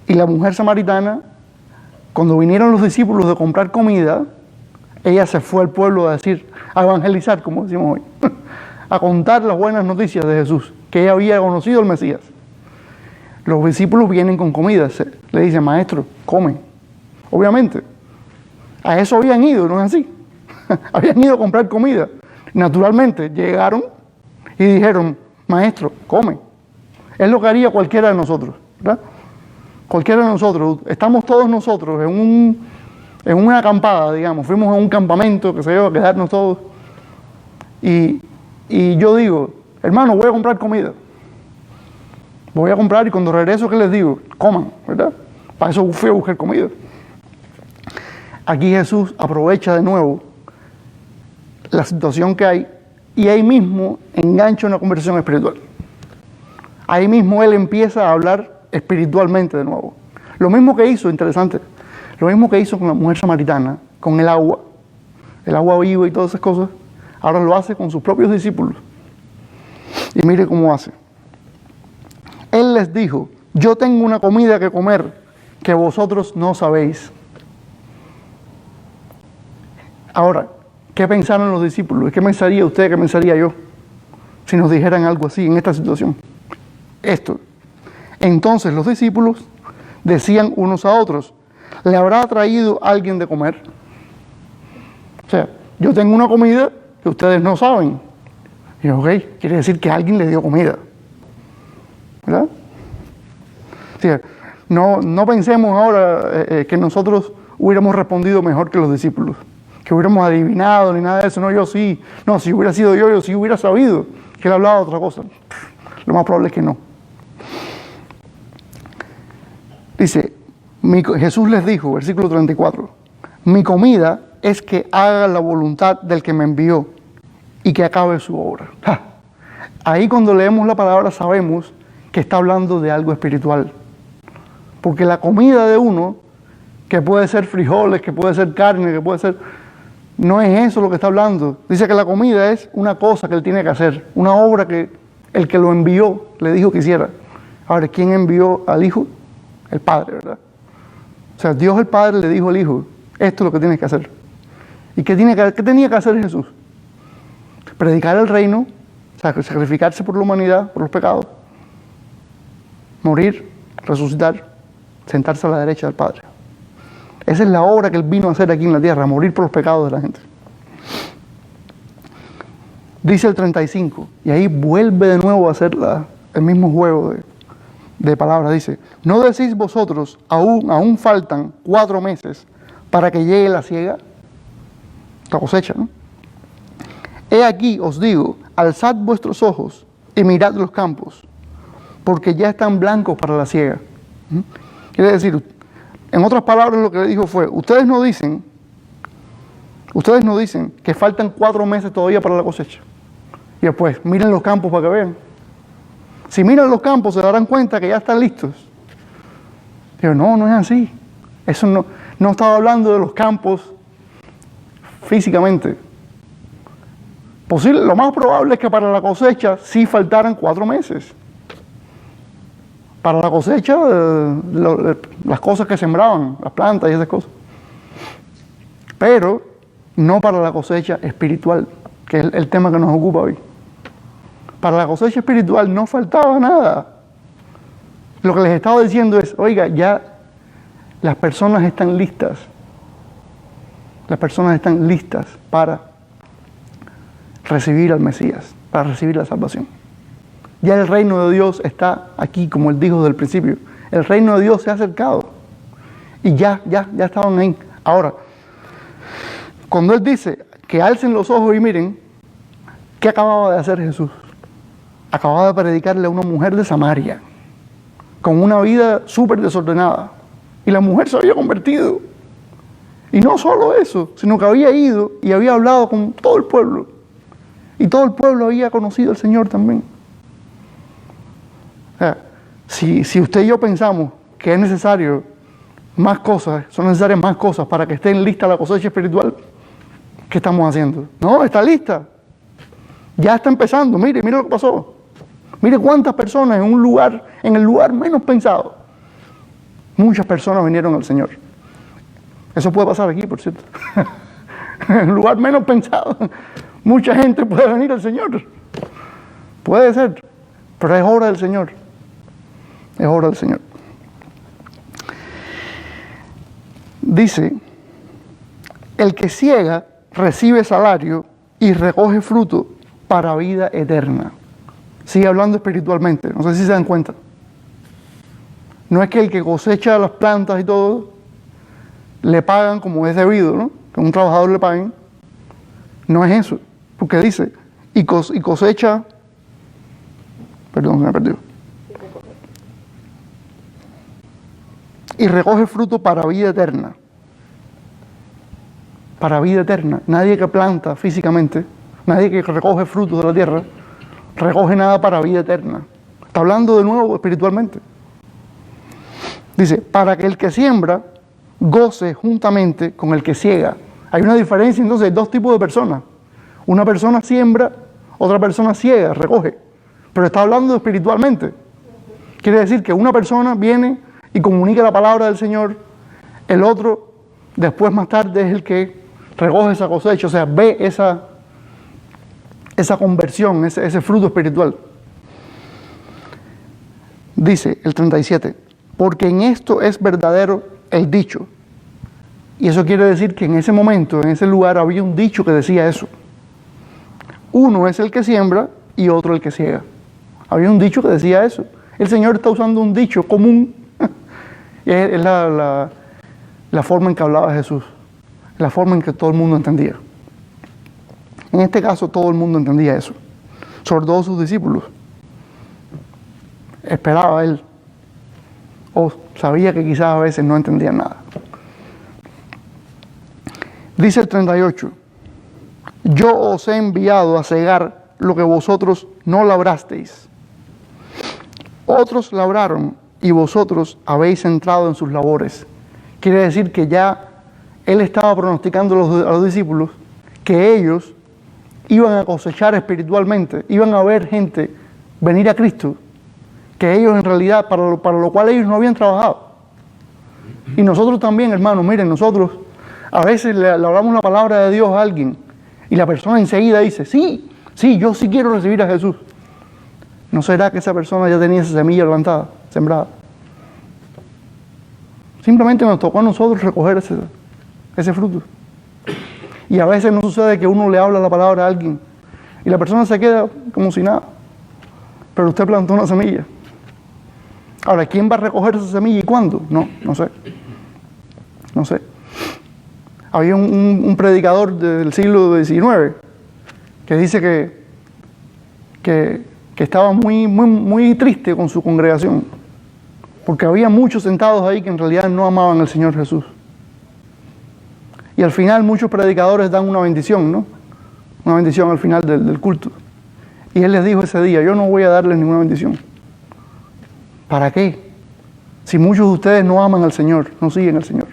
y la mujer samaritana, cuando vinieron los discípulos de comprar comida, ella se fue al pueblo a decir, a evangelizar, como decimos hoy, a contar las buenas noticias de Jesús, que ella había conocido al Mesías. Los discípulos vienen con comida, le dicen: maestro, come. Obviamente, a eso habían ido, ¿no es así? Habían ido a comprar comida. Naturalmente, llegaron y dijeron: maestro, come. Es lo que haría cualquiera de nosotros, ¿verdad? Cualquiera de nosotros. Estamos todos nosotros en una acampada, digamos. Fuimos a un campamento, que se lleva a quedarnos todos. Y yo digo: hermano, voy a comprar comida. Voy a comprar, y cuando regreso, ¿qué les digo? Coman, ¿verdad? Para eso fui a buscar comida. Aquí Jesús aprovecha de nuevo la situación que hay, y ahí mismo engancha una conversación espiritual. Ahí mismo él empieza a hablar espiritualmente de nuevo. Lo mismo que hizo, interesante, lo mismo que hizo con la mujer samaritana, con el agua viva y todas esas cosas, ahora lo hace con sus propios discípulos. Y mire cómo hace. Él les dijo: yo tengo una comida que comer que vosotros no sabéis. Ahora, ¿qué pensaron los discípulos? ¿Qué pensaría usted? ¿Qué pensaría yo? Si nos dijeran algo así en esta situación. Esto. Entonces los discípulos decían unos a otros: ¿le habrá traído alguien de comer? O sea, yo tengo una comida que ustedes no saben. Y yo, ok, quiere decir que alguien le dio comida, ¿verdad? O sea, no pensemos ahora que nosotros hubiéramos respondido mejor que los discípulos, que hubiéramos adivinado ni nada de eso. No, yo sí. No, si hubiera sido yo sí hubiera sabido que él hablaba de otra cosa. Lo más probable es que no. Dice, Jesús les dijo, versículo 34, mi comida es que haga la voluntad del que me envió y que acabe su obra. Ahí cuando leemos la palabra sabemos que está hablando de algo espiritual. Porque la comida de uno, que puede ser frijoles, que puede ser carne, que puede ser... no es eso lo que está hablando. Dice que la comida es una cosa que él tiene que hacer, una obra que el que lo envió le dijo que hiciera. Ahora, ¿quién envió al Hijo? El Padre, ¿verdad? O sea, Dios el Padre le dijo al Hijo: esto es lo que tienes que hacer. ¿Y qué tenía que hacer Jesús? Predicar el reino, sacrificarse por la humanidad, por los pecados, morir, resucitar, sentarse a la derecha del Padre. Esa es la obra que él vino a hacer aquí en la tierra, morir por los pecados de la gente. Dice el 35, y ahí vuelve de nuevo a hacer el mismo juego de palabras. Dice: ¿no decís vosotros, aún faltan 4 meses para que llegue la siega? La cosecha, ¿no? He aquí, os digo, alzad vuestros ojos y mirad los campos, porque ya están blancos para la siega. Quiere decir, en otras palabras, lo que le dijo fue: ustedes no dicen que faltan 4 meses todavía para la cosecha. Y después, miren los campos para que vean. Si miran los campos, se darán cuenta que ya están listos. Digo, no es así. Eso no estaba hablando de los campos físicamente. Lo más probable es que para la cosecha sí faltaran 4 meses. Para la cosecha, las cosas que sembraban, las plantas y esas cosas. Pero no para la cosecha espiritual, que es el tema que nos ocupa hoy. Para la cosecha espiritual no faltaba nada. Lo que les estaba diciendo es: oiga, ya las personas están listas. Las personas están listas para recibir al Mesías, para recibir la salvación. Ya el reino de Dios está aquí, como él dijo desde el principio. El reino de Dios se ha acercado. Y ya estaban ahí. Ahora, cuando Él dice que alcen los ojos y miren, ¿qué acababa de hacer Jesús? Acababa de predicarle a una mujer de Samaria, con una vida súper desordenada. Y la mujer se había convertido. Y no solo eso, sino que había ido y había hablado con todo el pueblo. Y todo el pueblo había conocido al Señor también. O sea, si usted y yo pensamos que es necesario más cosas, son necesarias más cosas para que esté lista la cosecha espiritual, ¿qué estamos haciendo? No, está lista. Ya está empezando. Mire lo que pasó. Mire cuántas personas en el lugar menos pensado. Muchas personas vinieron al Señor. Eso puede pasar aquí, por cierto. En el lugar menos pensado. Mucha gente puede venir al Señor. Puede ser. Pero es obra del Señor. Es obra del Señor. Dice, el que ciega recibe salario y recoge fruto para vida eterna. Sigue hablando espiritualmente, no sé si se dan cuenta. No es que el que cosecha las plantas y todo, le pagan como es debido, ¿no? Que a un trabajador le paguen. No es eso, porque dice, y cosecha, perdón, se me perdió. Y recoge fruto para vida eterna. Para vida eterna. Nadie que planta físicamente, nadie que recoge frutos de la tierra, recoge nada para vida eterna. Está hablando de nuevo espiritualmente. Dice, para que el que siembra goce juntamente con el que ciega. Hay una diferencia entonces, hay dos tipos de personas. Una persona siembra, otra persona ciega, recoge. Pero está hablando espiritualmente. Quiere decir que una persona viene y comunica la palabra del Señor, el otro, después más tarde, es el que recoge esa cosecha, o sea, ve esa conversión, ese fruto espiritual. Dice el 37, porque en esto es verdadero el dicho. Y eso quiere decir que en ese momento, en ese lugar, había un dicho que decía eso. Uno es el que siembra y otro el que ciega. Había un dicho que decía eso. El Señor está usando un dicho común. Es la forma en que hablaba Jesús. La forma en que todo el mundo entendía. En este caso todo el mundo entendía eso. Sobre todo sus discípulos. Esperaba él. O sabía que quizás a veces no entendían nada. Dice el 38. Yo os he enviado a cegar lo que vosotros no labrasteis. Otros labraron y vosotros habéis entrado en sus labores. Quiere decir que ya él estaba pronosticando a los discípulos que ellos iban a cosechar espiritualmente, iban a ver gente venir a Cristo, que ellos en realidad, para lo cual ellos no habían trabajado. Y nosotros también, hermanos, miren, nosotros a veces le hablamos la palabra de Dios a alguien y la persona enseguida dice, sí, yo sí quiero recibir a Jesús. ¿No será que esa persona ya tenía esa semilla plantada, sembrada? Simplemente nos tocó a nosotros recoger ese fruto. Y a veces nos sucede que uno le habla la palabra a alguien y la persona se queda como si nada. Pero usted plantó una semilla. Ahora, ¿quién va a recoger esa semilla y cuándo? No sé. No sé. Había un predicador del siglo XIX que dice que estaba muy triste con su congregación, porque había muchos sentados ahí que en realidad no amaban al Señor Jesús. Y al final muchos predicadores dan una bendición, ¿no? Una bendición al final del culto. Y él les dijo ese día, yo no voy a darles ninguna bendición. ¿Para qué? Si muchos de ustedes no aman al Señor, no siguen al Señor.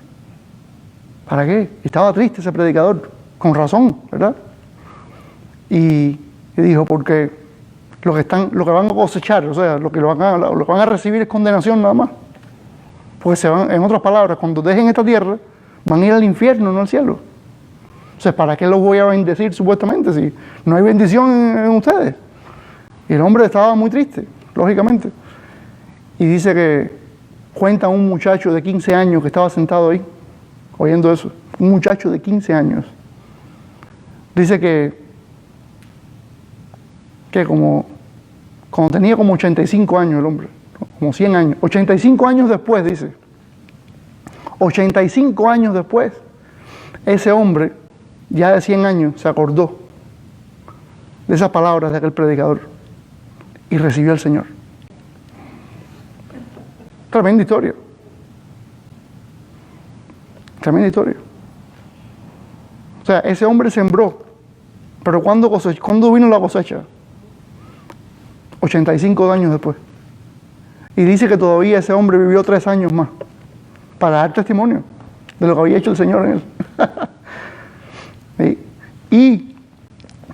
¿Para qué? Estaba triste ese predicador, con razón, ¿verdad? Y dijo, porque lo que van a cosechar, o sea, lo que van a recibir es condenación nada más. Pues se van, en otras palabras, cuando dejen esta tierra, van a ir al infierno, no al cielo. O sea, ¿para qué los voy a bendecir supuestamente si no hay bendición en ustedes? Y el hombre estaba muy triste, lógicamente. Y dice que cuenta un muchacho de 15 años que estaba sentado ahí, oyendo eso. Un muchacho de 15 años. Dice que como cuando tenía como 85 años el hombre, como 100 años, 85 años después, dice, 85 años después, ese hombre ya de 100 años, se acordó de esas palabras de aquel predicador y recibió al Señor. Tremenda historia. Tremenda historia. O sea, ese hombre sembró, pero ¿cuándo vino la cosecha? 85 años después. Y dice que todavía ese hombre vivió 3 años más para dar testimonio de lo que había hecho el Señor en él. ¿Sí? Y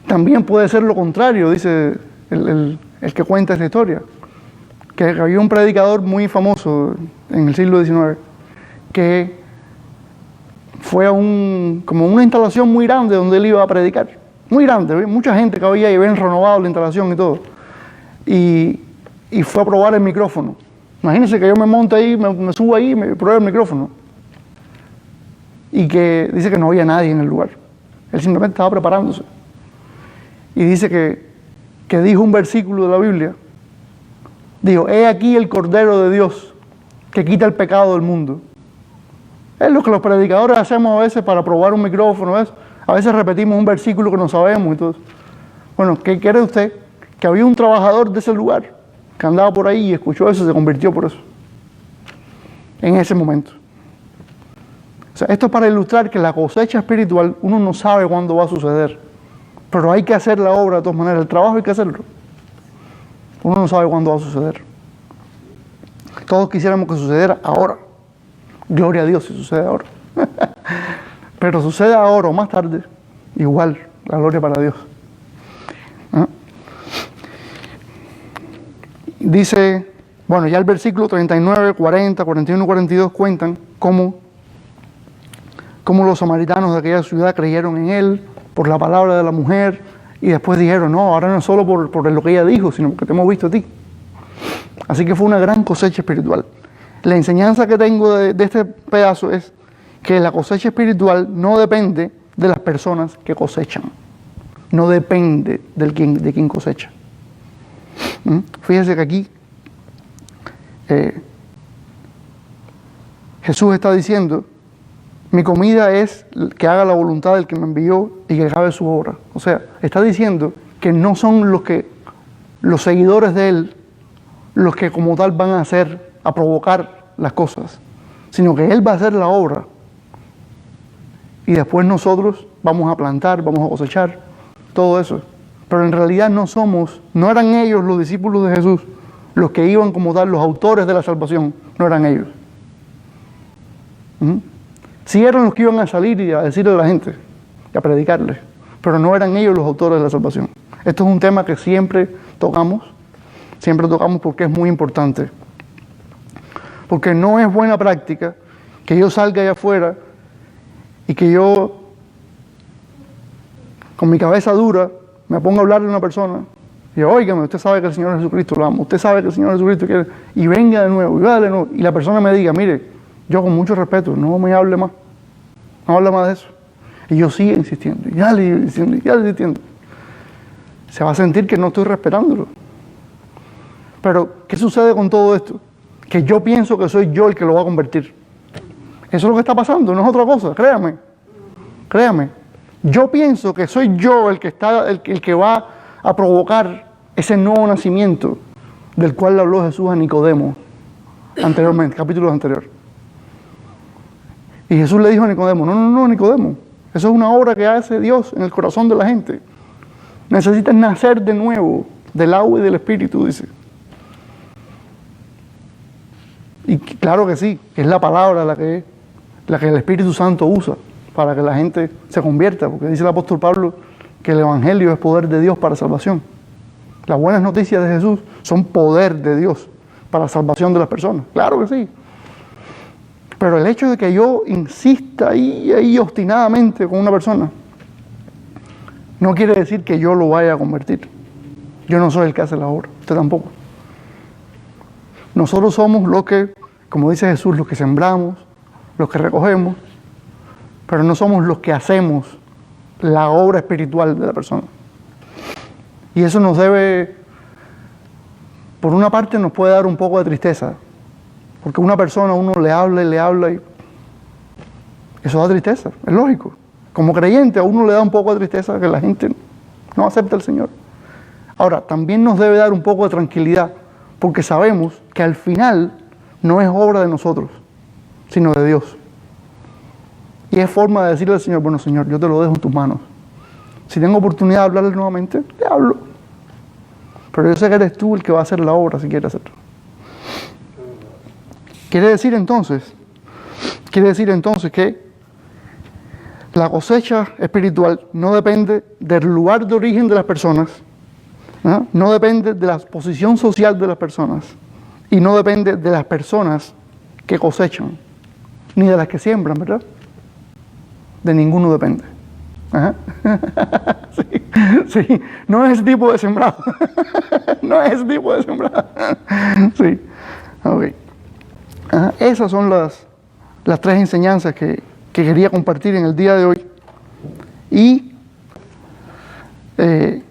también puede ser lo contrario, dice el que cuenta esta historia, que había un predicador muy famoso en el siglo XIX que fue a como una instalación muy grande donde él iba a predicar. Muy grande, mucha gente que había y habían renovado la instalación y todo. Y fue a probar el micrófono. Imagínense que yo me monte ahí, me subo ahí y me pruebo el micrófono. Y que dice que no había nadie en el lugar. Él simplemente estaba preparándose. Y dice que dijo un versículo de la Biblia. Dijo, he aquí el Cordero de Dios que quita el pecado del mundo. Es lo que los predicadores hacemos a veces para probar un micrófono. ¿Ves? A veces repetimos un versículo que no sabemos y todo. Bueno, ¿qué quiere usted? Que había un trabajador de ese lugar que andaba por ahí y escuchó eso y se convirtió por eso. En ese momento. O sea, esto es para ilustrar que la cosecha espiritual uno no sabe cuándo va a suceder. Pero hay que hacer la obra de todas maneras. El trabajo hay que hacerlo. Uno no sabe cuándo va a suceder. Todos quisiéramos que sucediera ahora. Gloria a Dios si sucede ahora. Pero sucede ahora o más tarde, igual, la gloria para Dios. ¿Ah? Dice, bueno, ya el versículo 39, 40, 41, 42 cuentan cómo los samaritanos de aquella ciudad creyeron en él por la palabra de la mujer y después dijeron, no, ahora no es solo por lo que ella dijo, sino porque te hemos visto a ti. Así que fue una gran cosecha espiritual. La enseñanza que tengo de este pedazo es que la cosecha espiritual no depende de las personas que cosechan. No depende de quien cosecha. Fíjese que aquí Jesús está diciendo, mi comida es que haga la voluntad del que me envió y que acabe su obra. O sea, está diciendo que no son los seguidores de él los que como tal van a provocar las cosas, sino que él va a hacer la obra. Y después nosotros vamos a plantar, vamos a cosechar, todo eso. Pero en realidad no eran ellos los discípulos de Jesús los que iban como tal, los autores de la salvación, no eran ellos. Sí eran los que iban a salir y a decirle a la gente, y a predicarles, pero no eran ellos los autores de la salvación. Esto es un tema que siempre tocamos porque es muy importante. Porque no es buena práctica que yo salga allá afuera y que yo, con mi cabeza dura, me ponga a hablar de una persona y yo, óigame, usted sabe que el Señor Jesucristo lo ama, usted sabe que el Señor Jesucristo quiere, y venga de nuevo, y vaya de nuevo, y la persona me diga, mire, yo con mucho respeto, no me hable más, no hable más de eso. Y yo sigo insistiendo, y dale insistiendo. Se va a sentir que no estoy respetándolo. Pero, ¿qué sucede con todo esto? Que yo pienso que soy yo el que lo va a convertir. Eso es lo que está pasando, no es otra cosa, créame. Yo pienso que soy yo el que va a provocar ese nuevo nacimiento del cual le habló Jesús a Nicodemo anteriormente, capítulos anteriores. Y Jesús le dijo a Nicodemo, no, Nicodemo, eso es una obra que hace Dios en el corazón de la gente. Necesitas nacer de nuevo, del agua y del Espíritu, dice. Y claro que sí, es la palabra la que el Espíritu Santo usa para que la gente se convierta, porque dice el apóstol Pablo que el Evangelio es poder de Dios para salvación. Las buenas noticias de Jesús son poder de Dios para la salvación de las personas, claro que sí. Pero el hecho de que yo insista ahí obstinadamente con una persona, no quiere decir que yo lo vaya a convertir. Yo no soy el que hace la obra, usted tampoco. Nosotros somos los que, como dice Jesús, los que sembramos, los que recogemos, pero no somos los que hacemos la obra espiritual de la persona. Y eso nos debe, por una parte nos puede dar un poco de tristeza, porque una persona, uno le habla y eso da tristeza, es lógico. Como creyente a uno le da un poco de tristeza que la gente no acepta al Señor. Ahora, también nos debe dar un poco de tranquilidad, porque sabemos que al final no es obra de nosotros, sino de Dios. Y es forma de decirle al Señor, bueno, Señor, yo te lo dejo en tus manos. Si tengo oportunidad de hablarle nuevamente, le hablo. Pero yo sé que eres tú el que va a hacer la obra si quieres hacerlo. Quiere decir entonces que la cosecha espiritual no depende del lugar de origen de las personas, no depende de la posición social de las personas y no depende de las personas que cosechan, ni de las que siembran, ¿verdad? De ninguno depende. Ajá. Sí, no es ese tipo de sembrado. No es ese tipo de sembrado. Sí, ok. Ajá. Esas son las tres enseñanzas que quería compartir en el día de hoy. Y en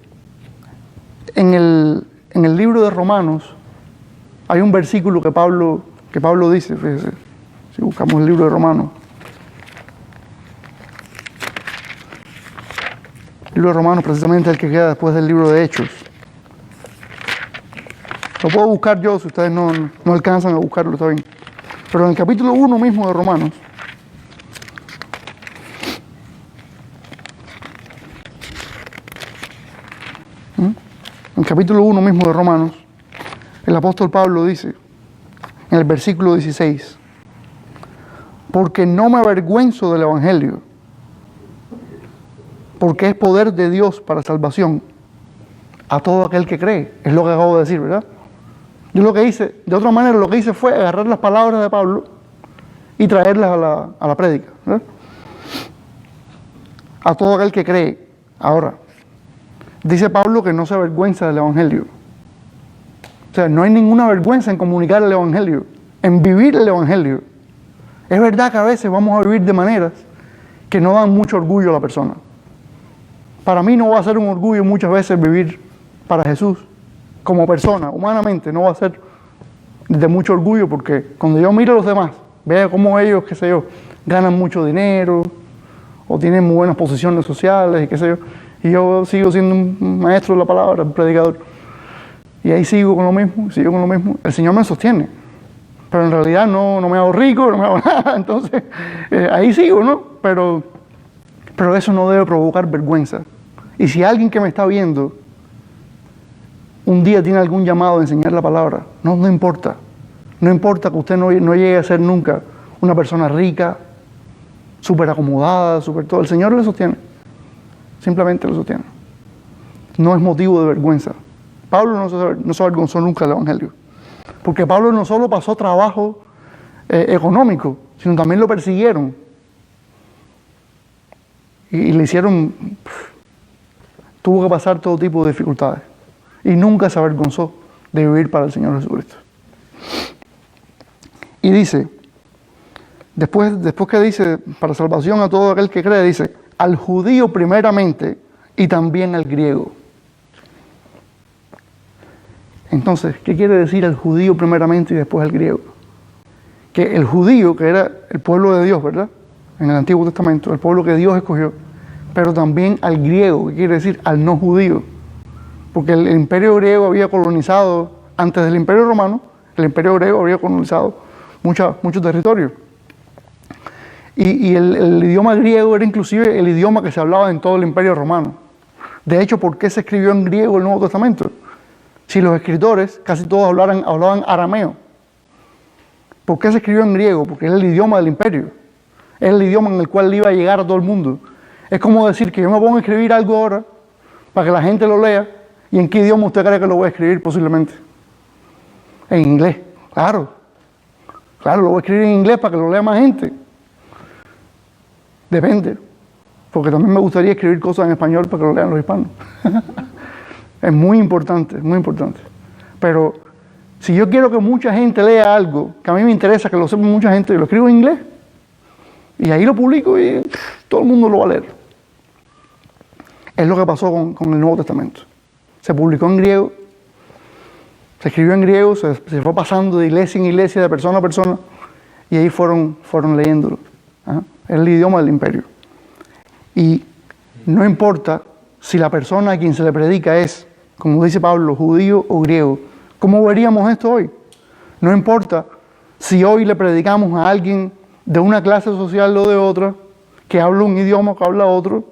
el libro de Romanos hay un versículo que Pablo dice, fíjese, si buscamos el libro de Romanos. El libro de Romanos precisamente el que queda después del libro de Hechos. Lo puedo buscar yo si ustedes no alcanzan a buscarlo, está bien. Pero en el capítulo 1 mismo de Romanos, en el capítulo 1 mismo de Romanos, el apóstol Pablo dice, en el versículo 16, porque no me avergüenzo del Evangelio, porque es poder de Dios para salvación a todo aquel que cree. Es lo que acabo de decir, ¿verdad? Yo lo que hice, de otra manera, lo que hice fue agarrar las palabras de Pablo y traerlas a la prédica, ¿verdad? A todo aquel que cree. Ahora, dice Pablo que no se avergüenza del Evangelio. O sea, no hay ninguna vergüenza en comunicar el Evangelio, en vivir el Evangelio. Es verdad que a veces vamos a vivir de maneras que no dan mucho orgullo a la persona. Para mí no va a ser un orgullo muchas veces vivir para Jesús como persona, humanamente, no va a ser de mucho orgullo, porque cuando yo miro a los demás, veo cómo ellos, qué sé yo, ganan mucho dinero o tienen muy buenas posiciones sociales y qué sé yo, y yo sigo siendo un maestro de la palabra, un predicador, y ahí sigo con lo mismo, el Señor me sostiene, pero en realidad no me hago rico, no me hago nada, entonces ahí sigo, ¿no? Pero eso no debe provocar vergüenza. Y si alguien que me está viendo un día tiene algún llamado a enseñar la palabra, no importa. No importa que usted no llegue a ser nunca una persona rica, súper acomodada, súper todo. El Señor le sostiene. Simplemente le sostiene. No es motivo de vergüenza. Pablo no se avergonzó nunca del Evangelio. Porque Pablo no solo pasó trabajo económico, sino también lo persiguieron. Y le hicieron... Tuvo que pasar todo tipo de dificultades. Y nunca se avergonzó de vivir para el Señor Jesucristo. Y dice, después que dice, para salvación a todo aquel que cree, dice, al judío primeramente y también al griego. Entonces, ¿qué quiere decir al judío primeramente y después al griego? Que el judío, que era el pueblo de Dios, ¿verdad? En el Antiguo Testamento, el pueblo que Dios escogió, pero también al griego, que quiere decir al no judío. Porque el imperio griego había colonizado, antes del imperio romano, el imperio griego había colonizado mucho territorio. Y el idioma griego era inclusive el idioma que se hablaba en todo el imperio romano. De hecho, ¿por qué se escribió en griego el Nuevo Testamento? Si los escritores casi todos hablaban arameo. ¿Por qué se escribió en griego? Porque es el idioma del imperio. Es el idioma en el cual iba a llegar a todo el mundo. Es como decir que yo me pongo a escribir algo ahora para que la gente lo lea. ¿Y en qué idioma usted cree que lo voy a escribir posiblemente? En inglés, claro. Claro, lo voy a escribir en inglés para que lo lea más gente. Depende. Porque también me gustaría escribir cosas en español para que lo lean los hispanos. Es muy importante, muy importante. Pero si yo quiero que mucha gente lea algo, que a mí me interesa que lo sepa mucha gente, yo lo escribo en inglés. Y ahí lo publico y todo el mundo lo va a leer. Es lo que pasó con el Nuevo Testamento. Se publicó en griego, se escribió en griego, se fue pasando de iglesia en iglesia, de persona a persona, y ahí fueron leyéndolo. Es el idioma del imperio. Y no importa si la persona a quien se le predica es, como dice Pablo, judío o griego. ¿Cómo veríamos esto hoy? No importa si hoy le predicamos a alguien de una clase social o de otra, que habla un idioma o que habla otro,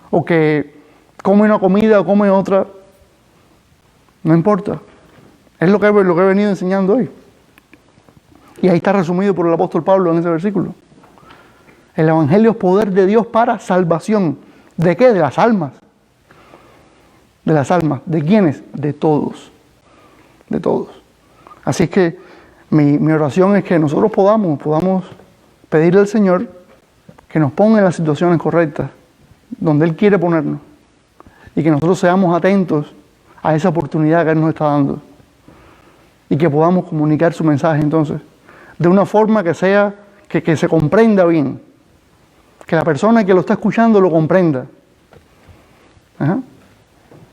o que come una comida o come otra. No importa. Es lo que he venido enseñando hoy. Y ahí está resumido por el apóstol Pablo en ese versículo. El evangelio es poder de Dios para salvación. ¿De qué? De las almas. De las almas. ¿De quiénes? De todos. De todos. Así es que mi oración es que nosotros podamos pedirle al Señor que nos ponga en las situaciones correctas, donde Él quiere ponernos, y que nosotros seamos atentos a esa oportunidad que Él nos está dando, y que podamos comunicar su mensaje entonces, de una forma que sea, que se comprenda bien, que la persona que lo está escuchando lo comprenda,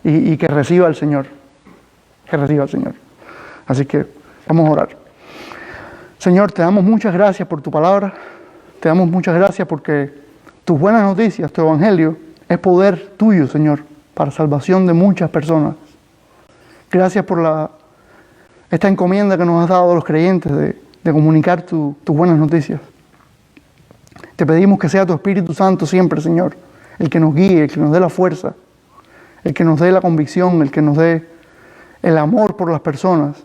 y que reciba al Señor, Así que vamos a orar. Señor, te damos muchas gracias por tu palabra, te damos muchas gracias porque tus buenas noticias, tu evangelio, es poder tuyo, Señor, para salvación de muchas personas. Gracias por esta encomienda que nos has dado a los creyentes de comunicar tus buenas noticias. Te pedimos que sea tu Espíritu Santo siempre, Señor, el que nos guíe, el que nos dé la fuerza, el que nos dé la convicción, el que nos dé el amor por las personas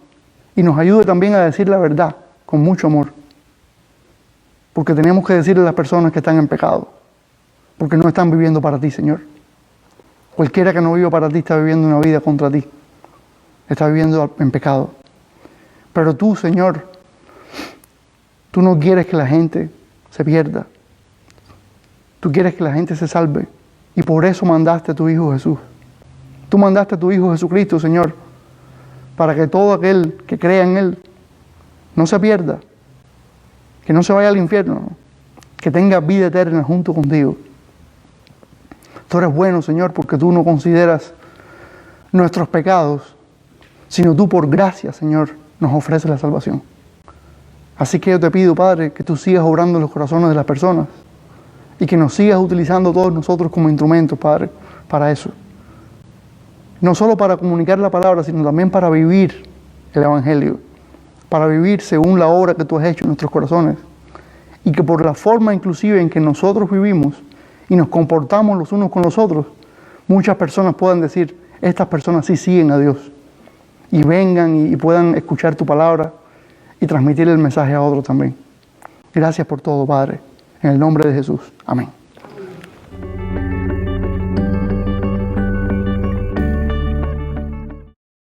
y nos ayude también a decir la verdad con mucho amor. Porque tenemos que decirle a las personas que están en pecado, porque no están viviendo para ti, Señor. Cualquiera que no viva para ti está viviendo una vida contra ti, está viviendo en pecado. Pero tú, Señor, tú no quieres que la gente se pierda. Tú quieres que la gente se salve. Y por eso mandaste a tu Hijo Jesús. Tú mandaste a tu Hijo Jesucristo, Señor, para que todo aquel que crea en Él no se pierda, que no se vaya al infierno, que tenga vida eterna junto contigo. Tú eres bueno, Señor, porque tú no consideras nuestros pecados, sino tú por gracia, Señor, nos ofreces la salvación. Así que yo te pido, Padre, que tú sigas obrando en los corazones de las personas y que nos sigas utilizando todos nosotros como instrumentos, Padre, para eso. No solo para comunicar la palabra, sino también para vivir el evangelio, para vivir según la obra que tú has hecho en nuestros corazones. Y que por la forma inclusive en que nosotros vivimos y nos comportamos los unos con los otros, muchas personas puedan decir, estas personas sí siguen a Dios. Y vengan y puedan escuchar tu palabra y transmitir el mensaje a otros también. Gracias por todo, Padre. En el nombre de Jesús. Amén.